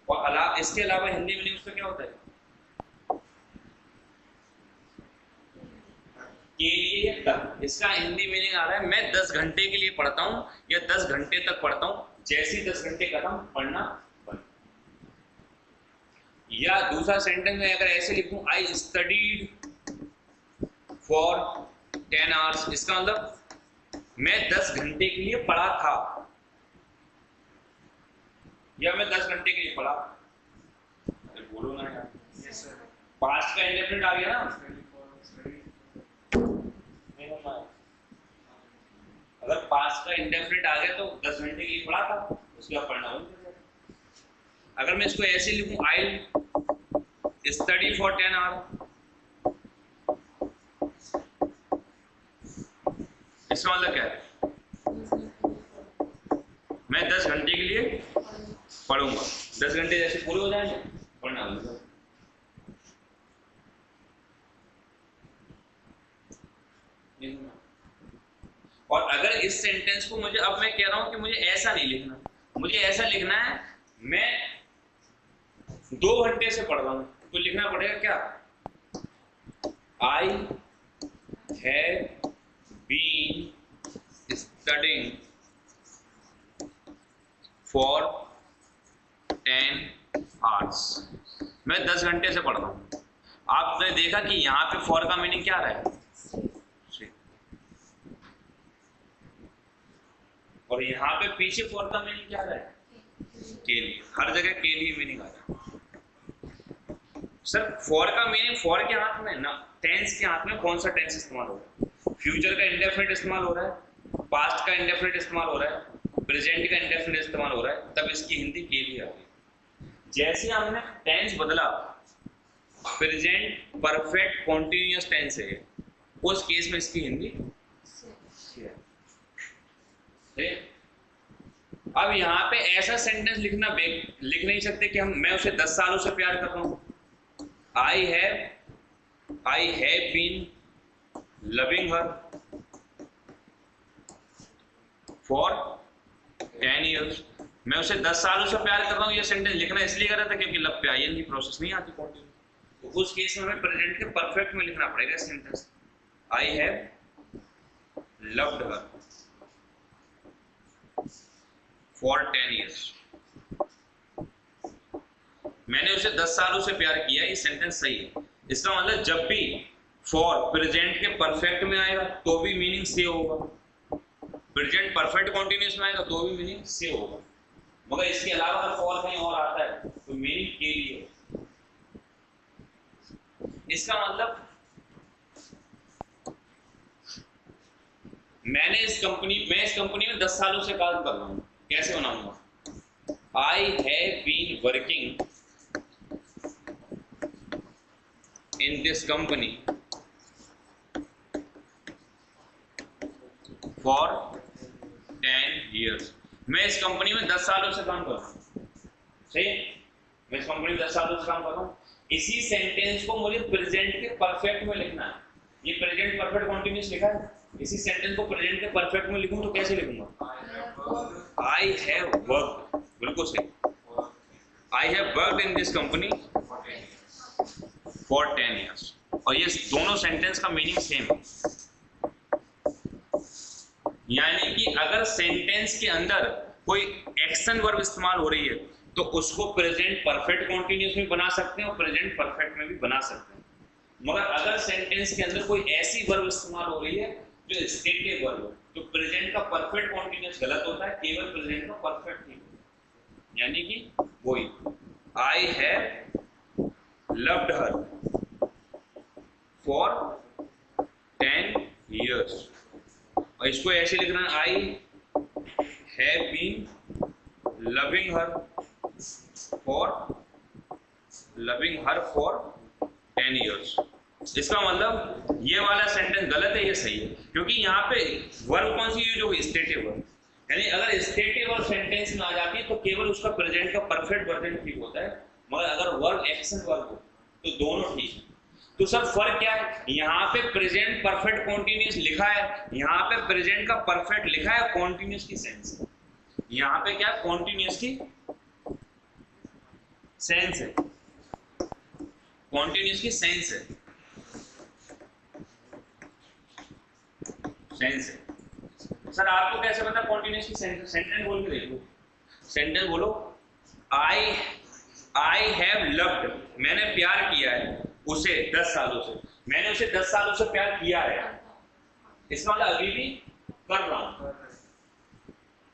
और इसके अलावा हिंदी मीनिंग उसका क्या होता है? के लिए या तक। इसका हिंदी मीनिंग आ रहा है मैं 10 घंटे के लिए पढ़ता हूँ या 10 घंटे तक पढ़ता हूँ। जैसे ही 10 घंटे खत्म पढ़ना बंद। या दूसरा सेंटेंस में अगर ऐसे लिखूं आई स्टडीड फॉर 10 आवर्स, इसका मतलब मैं 10 घंटे के लिए पढ़ा था या मैं 10 घंटे के लिए पढ़ा। अरे बोलो ना यार। पास्ट का इंडेफिनिट आ गया ना। अगर पास्ट का इंडेफिनिट आ गया तो 10 घंटे के लिए पढ़ा था, उसके बाद पढ़ना बंद कर दिया। अगर मैं इसको ऐसे लिखूं आई स्टडी फॉर 10 आवर्स, इसका मतलब क्या है? मैं 10 घंटे के लिए पढ़ूंगा। 10 घंटे जैसे पूरे हो जाएंगे पढ़ना बंद कर। और अगर इस सेंटेंस को मुझे, अब मैं कह रहा हूं कि मुझे ऐसा नहीं लिखना, मुझे ऐसा लिखना है मैं 2 घंटे से पढ़ रहा हूं, तो लिखना पड़ेगा क्या? I have been studying for 10 hours. मैं 10 घंटे से पढ़ रहा हूं। आपने देखा कि यहां पे फॉर का मीनिंग क्या रहा है? और यहाँ पे पीछे फॉर का मीनिंग क्या रहा है? के लिए। हर जगह के लिए मीनिंग आ रहा है। सर फॉर का मीनिंग, फॉर के हाथ में ना, टेंस के हाथ में कौन सा टेंस इस्तेमाल हो रहा है? फ्यूचर का इंडेफिनिट इस्तेमाल हो रहा है, पास्ट का इंडेफिनिट इस्तेमाल हो रहा है, प्रेजेंट का इंडेफिनिट इस्तेमाल हो रहा है, तब इसकी हिंदी के लिए आ गई। जैसे हमने टेंस बदला, प्रेजेंट परफेक्ट कॉन्टिन्यूअस टेंस है, उस केस में इसकी हिंदी है। अब यहाँ पे ऐसा सेंटेंस लिख नहीं सकते कि मैं उसे 10 सालों से प्यार कर रहा हूं। I have been loving her for 10 years। मैं उसे 10 सालों से प्यार कर रहा हूँ, ये सेंटेंस लिखना इसलिए कर रहा था क्योंकि लब पे आईएनजी प्रोसेस नहीं आती कॉन्टिन्यू, तो उस केस में हमें प्रेजेंट के परफेक्ट में लिखना पड़ेगा sentence, I have loved her for 10 years। मैंने उसे 10 सालों से प्यार किया, ये सेंटेंस सही है। इसका मतलब जब भी फॉर प्रेजेंट के परफेक्ट में आएगा तो भी मीनिंग से होगा, प्रेजेंट परफेक्ट कॉन्टिन्यूअस में आएगा तो भी मीनिंग से होगा, मगर इसके अलावा अगर फॉर कहीं और आता है तो मीनिंग के लिए। इसका मतलब मैं इस कंपनी में 10 सालों से काम कर रहा हूं, कैसे बनाऊंगा? I have been working in this company for 10 years। मैं इस कंपनी में 10 सालों से काम कर रहा हूँ, सही है? मैं इस कंपनी में 10 सालों से काम कर रहा हूँ। इसी सेंटेंस को मुझे प्रेजेंट के परफेक्ट में लिखना है। ये प्रेजेंट परफेक्ट कॉन्टिन्यूअस लिखा है, इसी सेंटेंस को प्रेजेंट के परफेक्ट में लिखूं तो कैसे लिखूंगा? आई हैव वर्कड, बिल्कुल सही। I have worked in this company for 10 years। और ये दोनों सेंटेंस का मीनिंग सेम है, यानी कि अगर सेंटेंस के अंदर कोई एक्शन वर्ब इस्तेमाल हो रही है तो उसको प्रेजेंट परफेक्ट कॉन्टिन्यूअस में बना सकते हैं और प्रेजेंट परफेक्ट में भी बना सकते हैं। मगर अगर सेंटेंस के अंदर कोई ऐसी वर्ब इस्तेमाल हो रही है जो स्टेटिव वर्ब है तो प्रेजेंट का परफेक्ट कॉन्टिन्यूअस गलत होता है, केवल प्रेजेंट का परफेक्ट ही होता है। यानी कि वही I have loved her for 10 years। और इसको ऐसे लिखना है, I have been loving her for 10 years। इसका मतलब ये वाला सेंटेंस गलत है, ये सही है, क्योंकि यहाँ पे वर्ब कौन सी यूज होगी? Stative verb. यानी अगर स्टेटिव वर्ब सेंटेंस में आ जाती है तो केवल उसका प्रेजेंट का परफेक्ट वर्जन ठीक होता है, मगर अगर वर्ब एक्शन वर्ब हो तो दोनों ठीक है। तो सब फर्क क्या है? यहाँ पे प्रेजेंट परफेक्ट कॉन्टिन्यूअस लिखा है, यहाँ पे प्रेजेंट का परफेक्ट लिखा है, कॉन्टिन्यूअस की सेंस है। यहाँ पे क्या कॉन्टिन्यूअस की सेंस है, कॉन्टिन्यूअस की सेंस है, सेंस है। सर आपको कैसे पता कॉन्टिन्यूअस की सेंस? सेंटेंस बोल के देखो, सेंटेंस बोलो, आई हैव लव्ड, मैंने प्यार किया है उसे 10 सालों से, मैंने उसे 10 सालों से प्यार किया है, इसका मतलब अभी भी कर रहा हूं।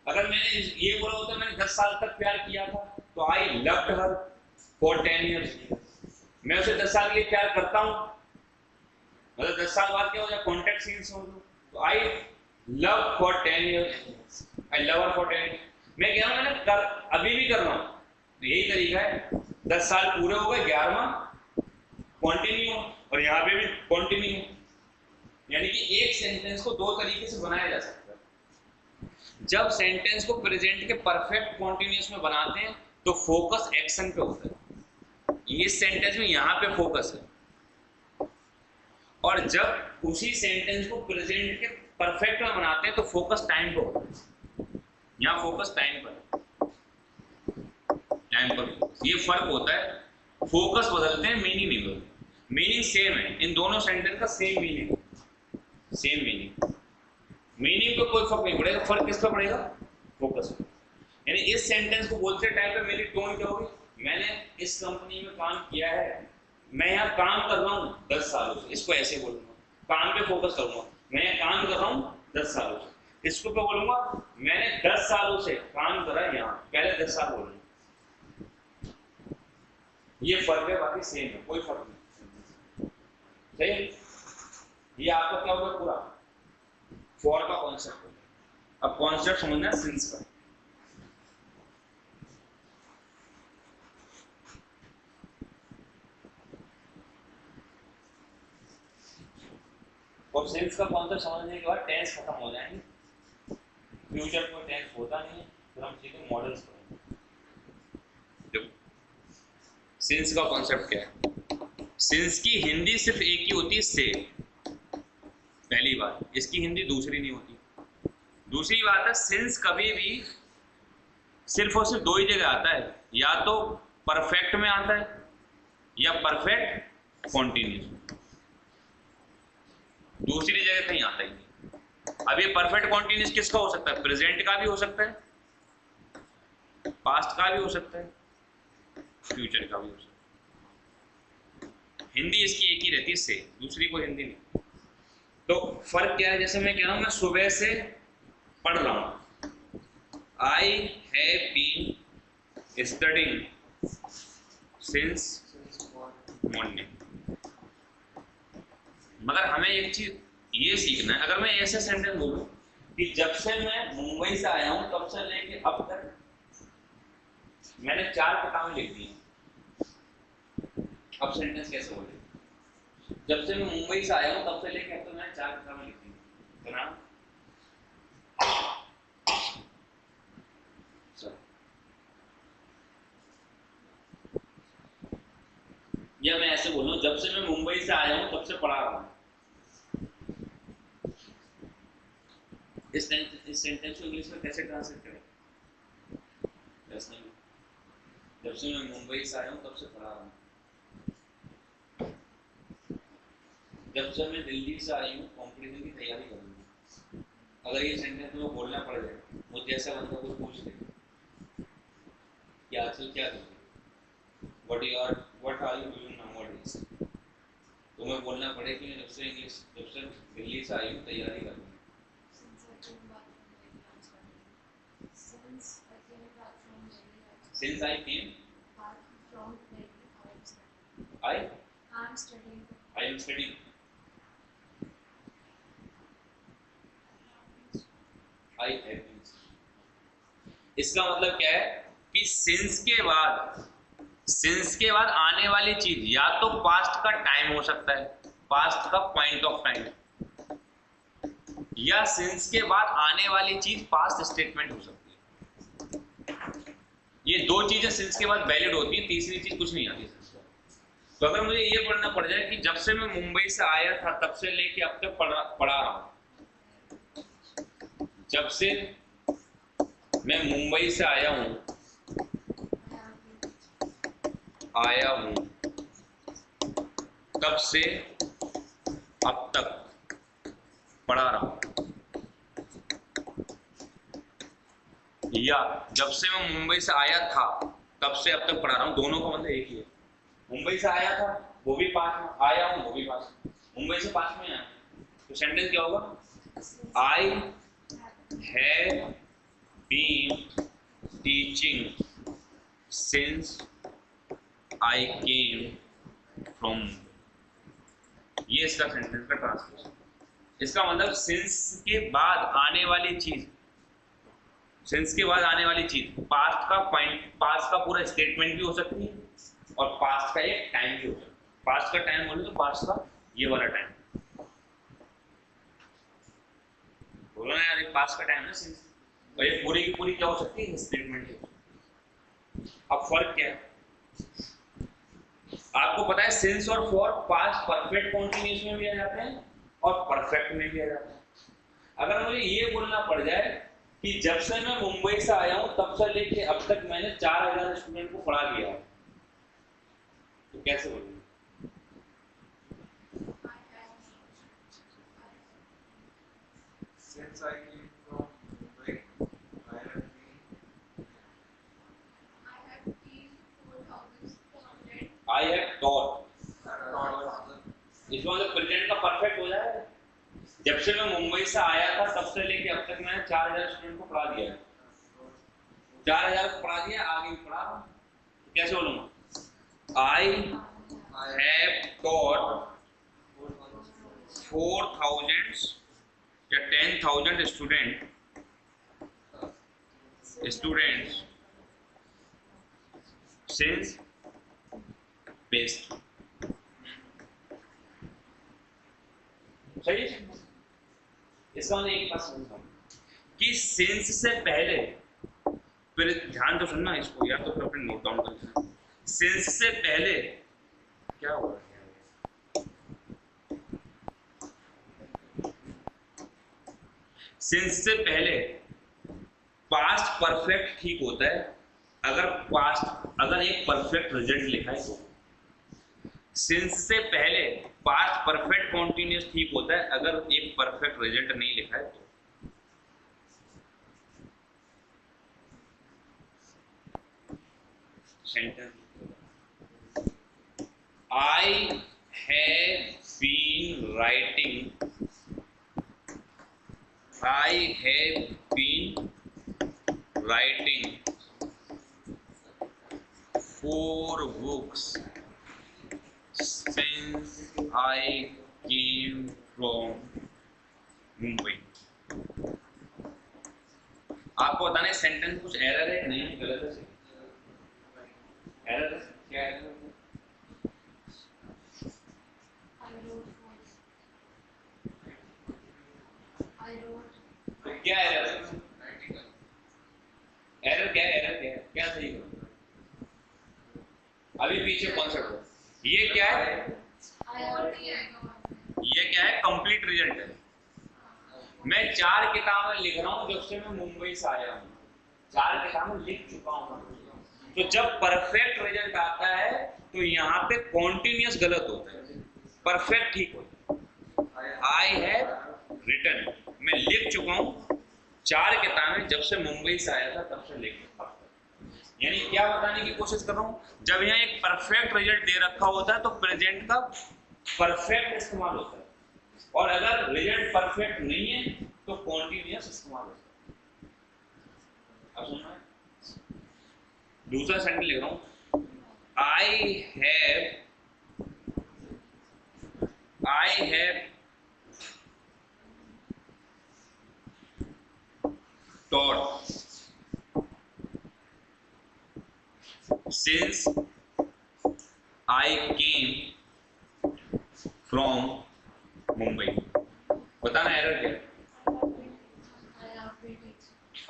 अगर मैंने ये बोला होता मैंने 10 साल तक प्यार किया था तो I loved her for 10 years। मैं उसे 10 साल के लिए प्यार करता हूं, मतलब 10 साल बाद क्या हो जाए? कॉन्टेक्ट सीन्स हो, तो I love for 10 years, I love her for 10 years। मैं कह रहा हूं मैंने अभी भी कर रहा हूं, तो यही तरीका है। 10 साल पूरे हो गए, 11वां कंटिन्यू, और यहाँ पे भी कंटिन्यू। यानी कि एक सेंटेंस को दो तरीके से बनाया जा सकता है। जब सेंटेंस को प्रेजेंट के परफेक्ट कॉन्टिन्यूअस में बनाते हैं तो फोकस एक्शन पे होता है, इस सेंटेंस में यहाँ पे फोकस है। और जब उसी सेंटेंस को प्रेजेंट के परफेक्ट में बनाते हैं तो फोकस टाइम पे होता है, यहाँ फोकस टाइम पर, ये फर्क होता है। फोकस बदलते हैं, मीनिंग नहीं बदलते। मीनिंग सेम है, इन दोनों सेंटेंस का same meaning, same meaning. Meaning पे कोई फर्क नहीं पड़ेगा, फर्क किस पे पड़ेगा? फोकस पे। यानी इस सेंटेंस को बोलते टाइम पे मेरी टोन क्या होगी? मैंने इस कंपनी में काम किया है, मैं यहाँ काम कर रहा हूँ 10 सालों से, इसको ऐसे बोलूंगा, काम पे फोकस करूंगा, मैं यहाँ काम कर रहा हूँ 10 सालों से। इसको पे बोलूंगा मैंने 10 सालों से काम करा यहाँ, पहले 10 साल बोलूंगा। ये फर्क है, बाकी सेम है, कोई फर्क नहीं। सही? ये आपका क्या होगा? पूरा फॉर का कॉन्सेप्ट होगा। अब कॉन्सेप्ट समझना सिंस का। और सिंस का कॉन्सेप्ट समझने के बाद टेंस खत्म हो जाएंगे, फ्यूचर में टेंस होता नहीं है, फिर हम सीधे मॉडल्स करेंगे। सिंस का कॉन्सेप्ट क्या है? सिंस की हिंदी सिर्फ एक ही होती है, से, पहली बात, इसकी हिंदी दूसरी नहीं होती। दूसरी बात है, सिंस कभी भी सिर्फ और सिर्फ दो ही जगह आता है, या तो परफेक्ट में आता है या परफेक्ट कॉन्टिन्यूस, दूसरी जगह कहीं आता ही नहीं। अब ये परफेक्ट कॉन्टिन्यूस किसका हो सकता है? प्रेजेंट का भी हो सकता है, पास्ट का भी हो सकता है, फ्यूचर का भी हो सकता है। हिंदी इसकी एक ही रहती है, से, दूसरी कोई हिंदी नहीं। तो फर्क क्या है? जैसे मैं कह रहा हूं, मैं सुबह से पढ़ रहा हूं, I have been studying since morning. मगर हमें एक चीज ये सीखना है, अगर मैं ऐसे सेंटेंस बोलूं कि जब से मैं मुंबई से आया हूं तब से लेके अब तक मैंने 4 किताबें लिख दी, अब सेंटेंस कैसे बोले? जब से मैं मुंबई से आया हूं तब से लेके अब तक मैंने 4 किताबें लिख दी, तो ना या मैं ऐसे बोलूं, जब से मैं मुंबई से आया हूं तब से पढ़ा रहा हूं। इस सेंटेंस को इंग्लिश में कैसे ट्रांसलेट करें? जब से मैं मुंबई से आया हूं तब से पढ़ा रहा हूं। जब से मैं दिल्ली से आई हूं कॉम्पिटिशन की तैयारी कर रही हूं। अगर ये सेंटेंस में बोलना पड़ जाए, मुझे ऐसा बंदा कोई पूछ ले कि आजकल क्या कर रहे हो, what are you doing nowadays, तो मैं बोलना पड़े कि जब से दिल्ली से आई हूँ तैयारी कर रही हूँ। Since I came from I am studying. I am studying. I have been. इसका मतलब क्या है कि सिंस के बाद आने वाली चीज या तो पास्ट का टाइम हो सकता है, पास्ट का पॉइंट ऑफ टाइम, या सिंस के बाद आने वाली चीज पास्ट स्टेटमेंट हो सकती है। ये दो चीजें सिंस के बाद वैलिड होती है, तीसरी चीज कुछ नहीं आती सिंस के। तो अगर मुझे ये पढ़ना पड़ जाए कि जब से मैं मुंबई से आया था तब से लेके अब तक पढ़ा रहा हूं, जब से मैं मुंबई से आया हूं तब से अब तक पढ़ा रहा हूं, या जब से मैं मुंबई से आया था तब से अब तक पढ़ा रहा हूं, दोनों का मतलब एक ही है। मुंबई से आया था वो भी पास्ट में, आया हूं वो भी पास्ट में, मुंबई से पास्ट में आया, तो सेंटेंस क्या होगा? I have been teaching since I came from. ये इसका सेंटेंस का ट्रांसलेशन। इसका मतलब सिंस के बाद आने वाली चीज, सिंस के बाद आने वाली चीज पास्ट का पॉइंट, पास्ट का पूरा स्टेटमेंट भी हो सकती है और पास्ट का एक टाइम भी हो सकता है। पास्ट का टाइम बोले तो पास्ट का ये वाला टाइम बोलो ना यार, पास्ट का टाइम है सिंस, और ये पूरी की पूरी क्या हो सकती है? स्टेटमेंट। अब फर्क क्या है? आपको पता है सिंस और फॉर पास्ट परफेक्ट कॉन्टिन्यूस में भी आ जाते हैं और परफेक्ट में भी आ जाते हैं। अगर मुझे ये बोलना पड़ जाए कि जब से मैं मुंबई से आया हूं तब से लेके अब तक मैंने 4000 स्टूडेंट को पढ़ा दिया, तो कैसे बोलूंगा? Since I came from Mumbai, I have I have taught, इसमें मतलब प्रेजेंट का परफेक्ट हो जाएगा। जब से मैं मुंबई से आया था तब से लेके अब तक मैंने 4000 स्टूडेंट को पढ़ा दिया, 4000 को पढ़ा दिया, आगे भी पढ़ा रहा हूं, तो कैसे बोलूंगा? I have taught 4000 या 10,000 students since based। सही है? इसका मतलब एक बात समझना कि सिंस से पहले, फिर ध्यान तो सुनना इसको, या तो फिर अपने नोट डाउन कर लेना। सिंस से पहले क्या हो रहा है? सिंस से पहले पास्ट परफेक्ट ठीक होता है अगर एक परफेक्ट रिजल्ट लिखा है तो। सिंस से पहले पास्ट परफेक्ट कॉन्टिन्यूस ठीक होता है अगर एक परफेक्ट रिजल्ट नहीं लिखा है तो। Sentence I have been writing 4 books since I came from Mumbai। आपको बताना है सेंटेंस कुछ एरर है नहीं, गलत है? एरर है क्या? एरर तो क्या एरर है? एरर क्या है? एरर क्या है? क्या सही करो? अभी पीछे कॉन्सेप्ट है। ये क्या है? ये क्या है? कंप्लीट रिजल्ट है। मैं 4 किताबें लिख रहा हूं जब से मैं मुंबई से आया हूं, 4 किताबें लिख चुका हूं। तो जब परफेक्ट रिजल्ट आता है तो यहाँ पे कॉन्टिन्यूस गलत होता है, परफेक्ट ठीक होता है। आई हैव रिटन, मैं लिख चुका हूं 4 किताबें जब से मुंबई से आया था तब से लिख चुका। यानी क्या बताने की कोशिश कर रहा हूं, जब यहाँ एक परफेक्ट रिजल्ट दे रखा होता है तो प्रेजेंट का परफेक्ट इस्तेमाल होता है, और अगर रिजल्ट परफेक्ट नहीं है तो कॉन्टिन्यूस इस्तेमाल होता है। अब सुनना है, दूसरा सेंटेंस लिख रहा हूं, I have taught since I came from Mumbai। बताना एरर क्या है?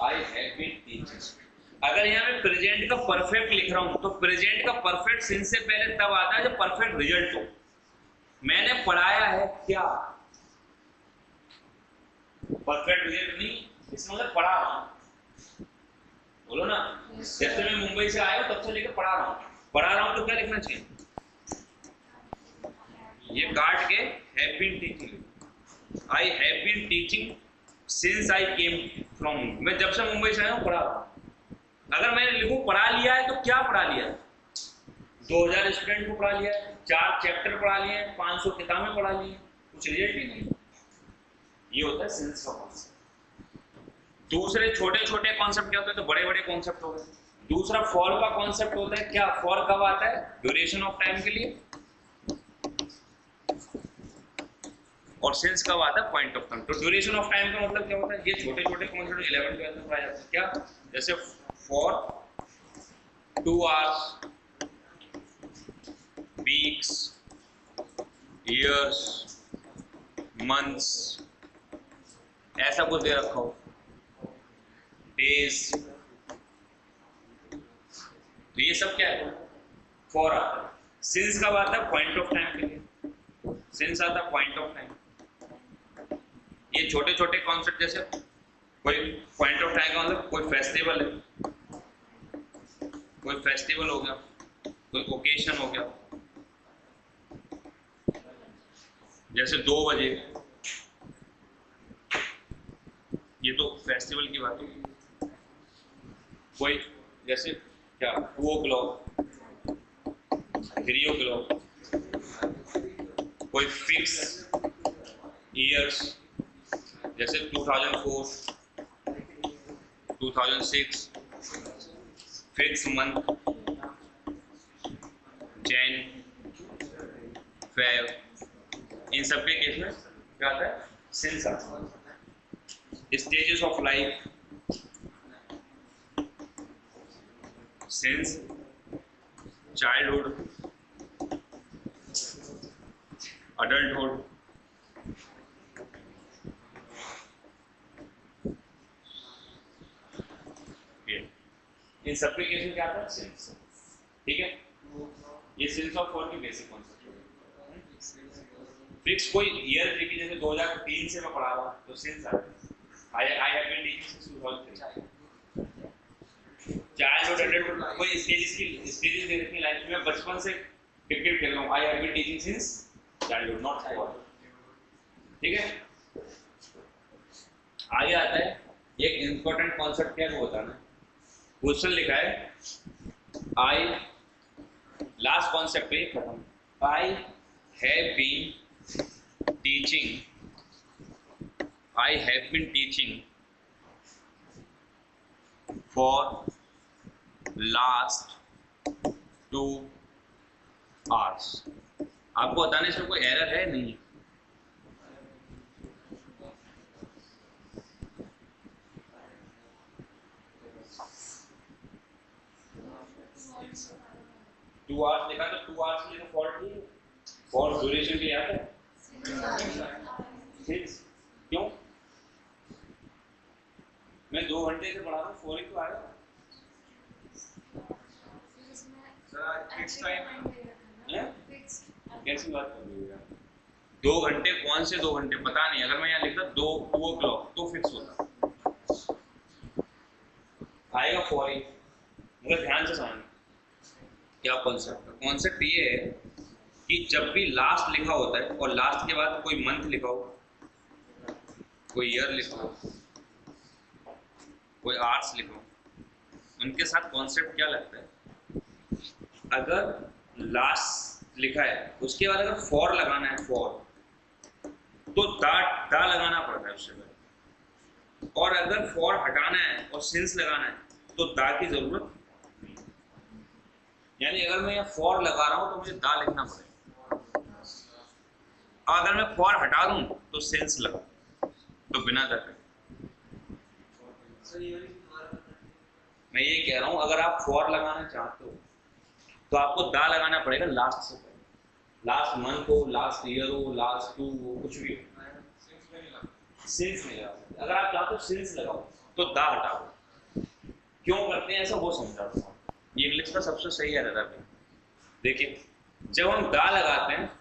I have been teaching। अगर यहाँ मैं प्रेजेंट का परफेक्ट लिख रहा हूं तो प्रेजेंट का परफेक्ट सिंस से पहले तब आता है जब परफेक्ट रिजल्ट हो। मैंने पढ़ाया है क्या? परफेक्ट रिजल्ट नहीं, इसमें मतलब पढ़ा रहा हूं। बोलो ना, जैसे मैं मुंबई से आया हूं तब से लेकर पढ़ा रहा हूं तो क्या लिखना चाहिए? ये काट के have been teaching. I have been teaching since I came from, मैं जब से मुंबई से आया हूं पढ़ा रहा हूं। अगर मैं लिखूं पढ़ा लिया है तो क्या पढ़ा लिया है? 2000 स्टूडेंट को पढ़ा लिया है, 4 चैप्टर पढ़ा लिए हैं, 500 किताबें पढ़ा ली हैं, कुछ रिजल्ट ही नहीं। ये होता है सिंस का कॉन्सेप्ट। दूसरे छोटे छोटे कॉन्सेप्ट क्या होते हैं तो बड़े बड़े कॉन्सेप्ट हो गए। दूसरा फॉर का कॉन्सेप्ट होता है। क्या फॉर कब आता है? ड्यूरेशन ऑफ टाइम के लिए। और सिंस कब आता है? Point of time. तो ड्यूरेशन ऑफ टाइम का मतलब क्या होता है? ये छोटे छोटे कॉन्सेप्ट 11th 12th में पढ़ाए जाते हैं। क्या? जैसे for 2 hours, weeks, years, months, ऐसा कुछ दे रखा हो, डेज। तो ये सब क्या है? फॉर आता है। सिंस कब आता है? पॉइंट ऑफ टाइम के लिए। सिंस आता है पॉइंट ऑफ टाइम। ये छोटे छोटे कॉन्सेप्ट, जैसे कोई पॉइंट ऑफ टाइम का मतलब कोई फेस्टिवल है, कोई फेस्टिवल हो गया, कोई ओकेशन हो गया, जैसे 2 बजे, ये तो फेस्टिवल की बात है। कोई जैसे क्या 2 o'clock, 3 o'clock, कोई फिक्स ईयर्स जैसे 2004, 2006, फिक्स मंथ, जैन, फेब, इन सब के केस में क्या आता है? सिंस आता है। Stages of life, since childhood, adulthood, इन सबके केस में क्या आता है? सिंस। ठीक है, ये सिंस और फॉर की बेसिक कॉन्सेप्ट है। फिक्स कोई ईयर देखिए, जैसे 2003 से मैं पढ़ा रहा हूँ तो सिंस आता है। I have been teaching since 2003। Childhood adulthood कोई स्टेजेस दे रखी लाइफ में, बचपन से क्रिकेट खेल रहा हूँ, I have been teaching since childhood, not for. ठीक है, आगे आता है एक इंपॉर्टेंट कॉन्सेप्ट, क्या है वो बताना। क्वेश्चन लिखा है आई, लास्ट कॉन्सेप्ट पे खत्म, I have been teaching for last 2 hours। आपको बताने इसमें कोई एरर है? नहीं। टू आवर्स लिखा तो 2 hours के लिए तो फॉल्ट नहीं है, फॉर ड्यूरेशन के आता है सिंस। क्यों? मैं 2 घंटे से पढ़ा रहा हूँ, फॉर ही तो आएगा। फिक्स टाइम कैसी बात कर रही हो यार? 2 घंटे कौन से 2 घंटे पता नहीं। अगर मैं यहाँ लिखता 2 o'clock तो फिक्स होता, आएगा फॉर ही। मगर ध्यान से समझना क्या कॉन्सेप्ट है। कॉन्सेप्ट ये है कि जब भी लास्ट लिखा होता है और लास्ट के बाद कोई मंथ लिखा हो, कोई ईयर लिखा हो, कोई आवर्स लिखा हो, उनके साथ कॉन्सेप्ट क्या लगता है? अगर लास्ट लिखा है उसके बाद अगर फॉर लगाना है, फॉर तो दा लगाना पड़ता है उससे पहले, और अगर फॉर हटाना है और सिंस लगाना है तो दा की जरूरत नहीं। यानी अगर मैं यहाँ फॉर लगा रहा हूं तो मुझे दा लिखना पड़ेगा, और अगर मैं फॉर हटा दूं तो सिंस लगा, तो बिना दा के। मैं ये कह रहा हूं अगर आप फॉर लगाना चाहते हो तो आपको दा लगाना पड़ेगा लास्ट से पहले, लास्ट मंथ हो, लास्ट ईयर हो, लास्ट 2 हो, कुछ भी हो, सिंस नहीं लगा। अगर आप चाहते हो सिंस लगाओ तो दा हटाओ। क्यों करते हैं ऐसा वो समझाता हूँ। ये इंग्लिश का सबसे सही है दादा। देखिए जब हम दा लगाते हैं,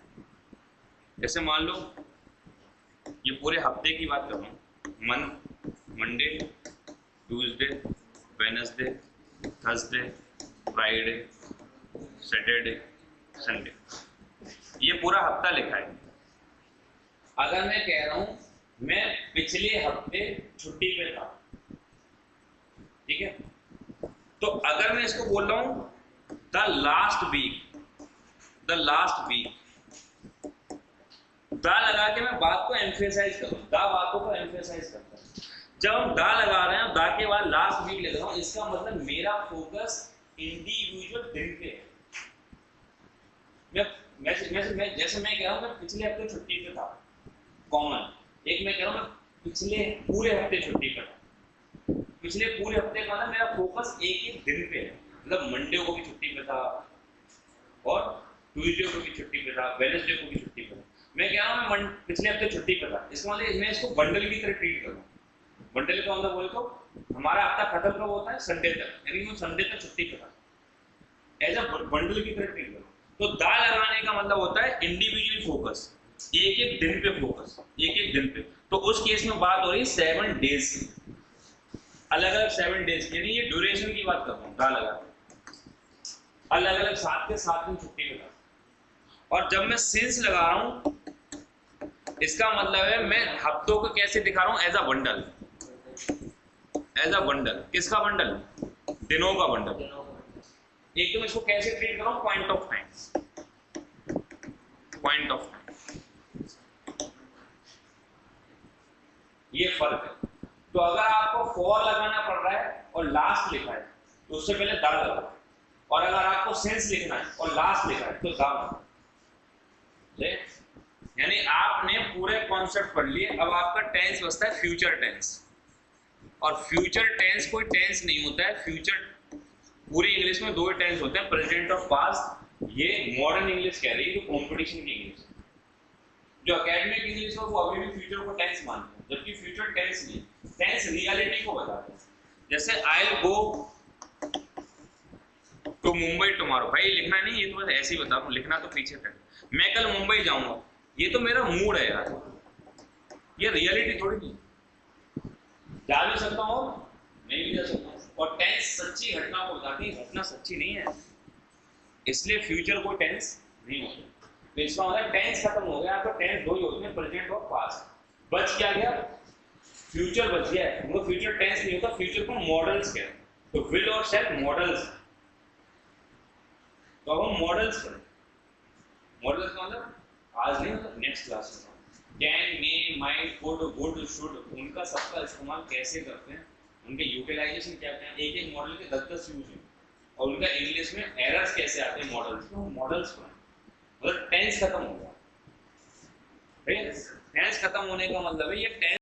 जैसे मान लो ये पूरे हफ्ते की बात कर रहा हूँ, month, Monday, Tuesday, Wednesday, Thursday, Friday, Saturday, Sunday, ये पूरा हफ्ता लिखा है। अगर मैं कह रहा हूं मैं पिछले हफ्ते छुट्टी पे था, ठीक है, तो अगर मैं इसको बोल रहा हूं द लास्ट वीक, दा लगा के मैं बात को एम्फेसाइज करूं, दा बातों को एम्फेसाइज करता है। जब हम दा लगा रहे हैं, दा के बाद लास्ट वीक ले रहा हूं, इसका मतलब मेरा फोकस इंडिविजुअल दिन पे है। जैसे मैं कह रहा हूँ मैं पिछले हफ्ते छुट्टी पे था, कॉमन। एक मैं कह रहा हूँ मैं पिछले पूरे हफ्ते छुट्टी पे था। पिछले पूरे हफ्ते का मतलब मेरा फोकस एक दिन पे है, मतलब मंडे को भी छुट्टी पे था और ट्यूसडे को भी छुट्टी पे था, वेडनेसडे को भी छुट्टी पे था। मैं कह रहा हूँ मैं पिछले हफ्ते छुट्टी पे था, इसका मतलब मैं इसको बंडल की तरह ट्रीट कर रहा हूँ। बंडल का मतलब बोले तो हमारा हफ्ता खत्म कब होता है? संडे तक, यानी मैं संडे तक छुट्टी पे था, एज अ बंडल की तरह ट्रीट कर रहा हूँ। तो दा लगाने का मतलब होता है इंडिविजुअल फोकस, एक दिन पे फोकस, एक दिन पे। तो उस केस में बात हो रही है 7 डेज की, अलग अलग 7 डेज की, यानी ये ड्यूरेशन की बात कर रहा हूँ। दा लगा अलग अलग 7 के 7 दिन छुट्टी पे था। और जब मैं सिंस लगा रहा हूँ, इसका मतलब है मैं हफ्तों को कैसे दिखा रहा हूँ? As a bundle, as a bundle. किसका बंडल? दिनों का बंडल। एक तो इसको कैसे ट्रीट कर रहा हूँ? Point of time, point of time, ये फर्क है। तो अगर आपको फॉर लगाना पड़ रहा है और लास्ट लिखा है तो उससे पहले दा लगाओ, और अगर आपको सिंस लिखना है और लास्ट लिखा है तो दा लगाओ। यानी आपने पूरे कॉन्सेप्ट पढ़ लिए। अब आपका टेंस बचता है फ्यूचर टेंस, और फ्यूचर टेंस कोई टेंस नहीं होता है। फ्यूचर पूरी इंग्लिश में 2 टेंस होते हैं, प्रेजेंट और पास्ट। ये मॉडर्न इंग्लिश कह रही है, जो कंपटीशन की इंग्लिश है। जो एकेडमिक इंग्लिश हो वो अभी भी फ्यूचर को टेंस मानते हैं, जबकि फ्यूचर टेंस नहीं, टेंस रियलिटी को बताते हैं। जैसे I will go to Mumbai tomorrow, भाई लिखना नहीं, ये तो बस ऐसे ही बता रहा हूँ, लिखना तो पीछे कर। मैं कल मुंबई जाऊंगा, ये तो मेरा मूड है यार, ये रियलिटी थोड़ी नहीं। जा भी सकता हूँ नहीं भी जा सकता हूँ। और टेंस सच्ची घटना को बताती है, घटना सच्ची नहीं है, इसलिए फ्यूचर को टेंस नहीं होता। तो इसका मतलब टेंस खत्म हो गया, आपका टेंस दो ही होते हैं, प्रेजेंट और पास्ट। बच क्या गया? फ्यूचर बच गया है। वो फ्यूचर टेंस नहीं होता, फ्यूचर को मॉडल्स कहते हैं। तो विल और शैल मॉडल्स। तो अब हम मॉडल्स पढ़ें। मॉडल्स का मतलब आज नहीं, मतलब नेक्स्ट क्लास में। Can, may, might, could, would, should, उनका सबका इस्तेमाल कैसे करते हैं, उनके यूटिलाइजेशन क्या क्या है, एक एक मॉडल के 10-10 यूज हैं, और उनका इंग्लिश में एरर्स कैसे आते हैं मॉडल्स में, मॉडल्स पढ़ें। मतलब टेंस खत्म हो गया। टेंस खत्म होने का मतलब है ये टेंस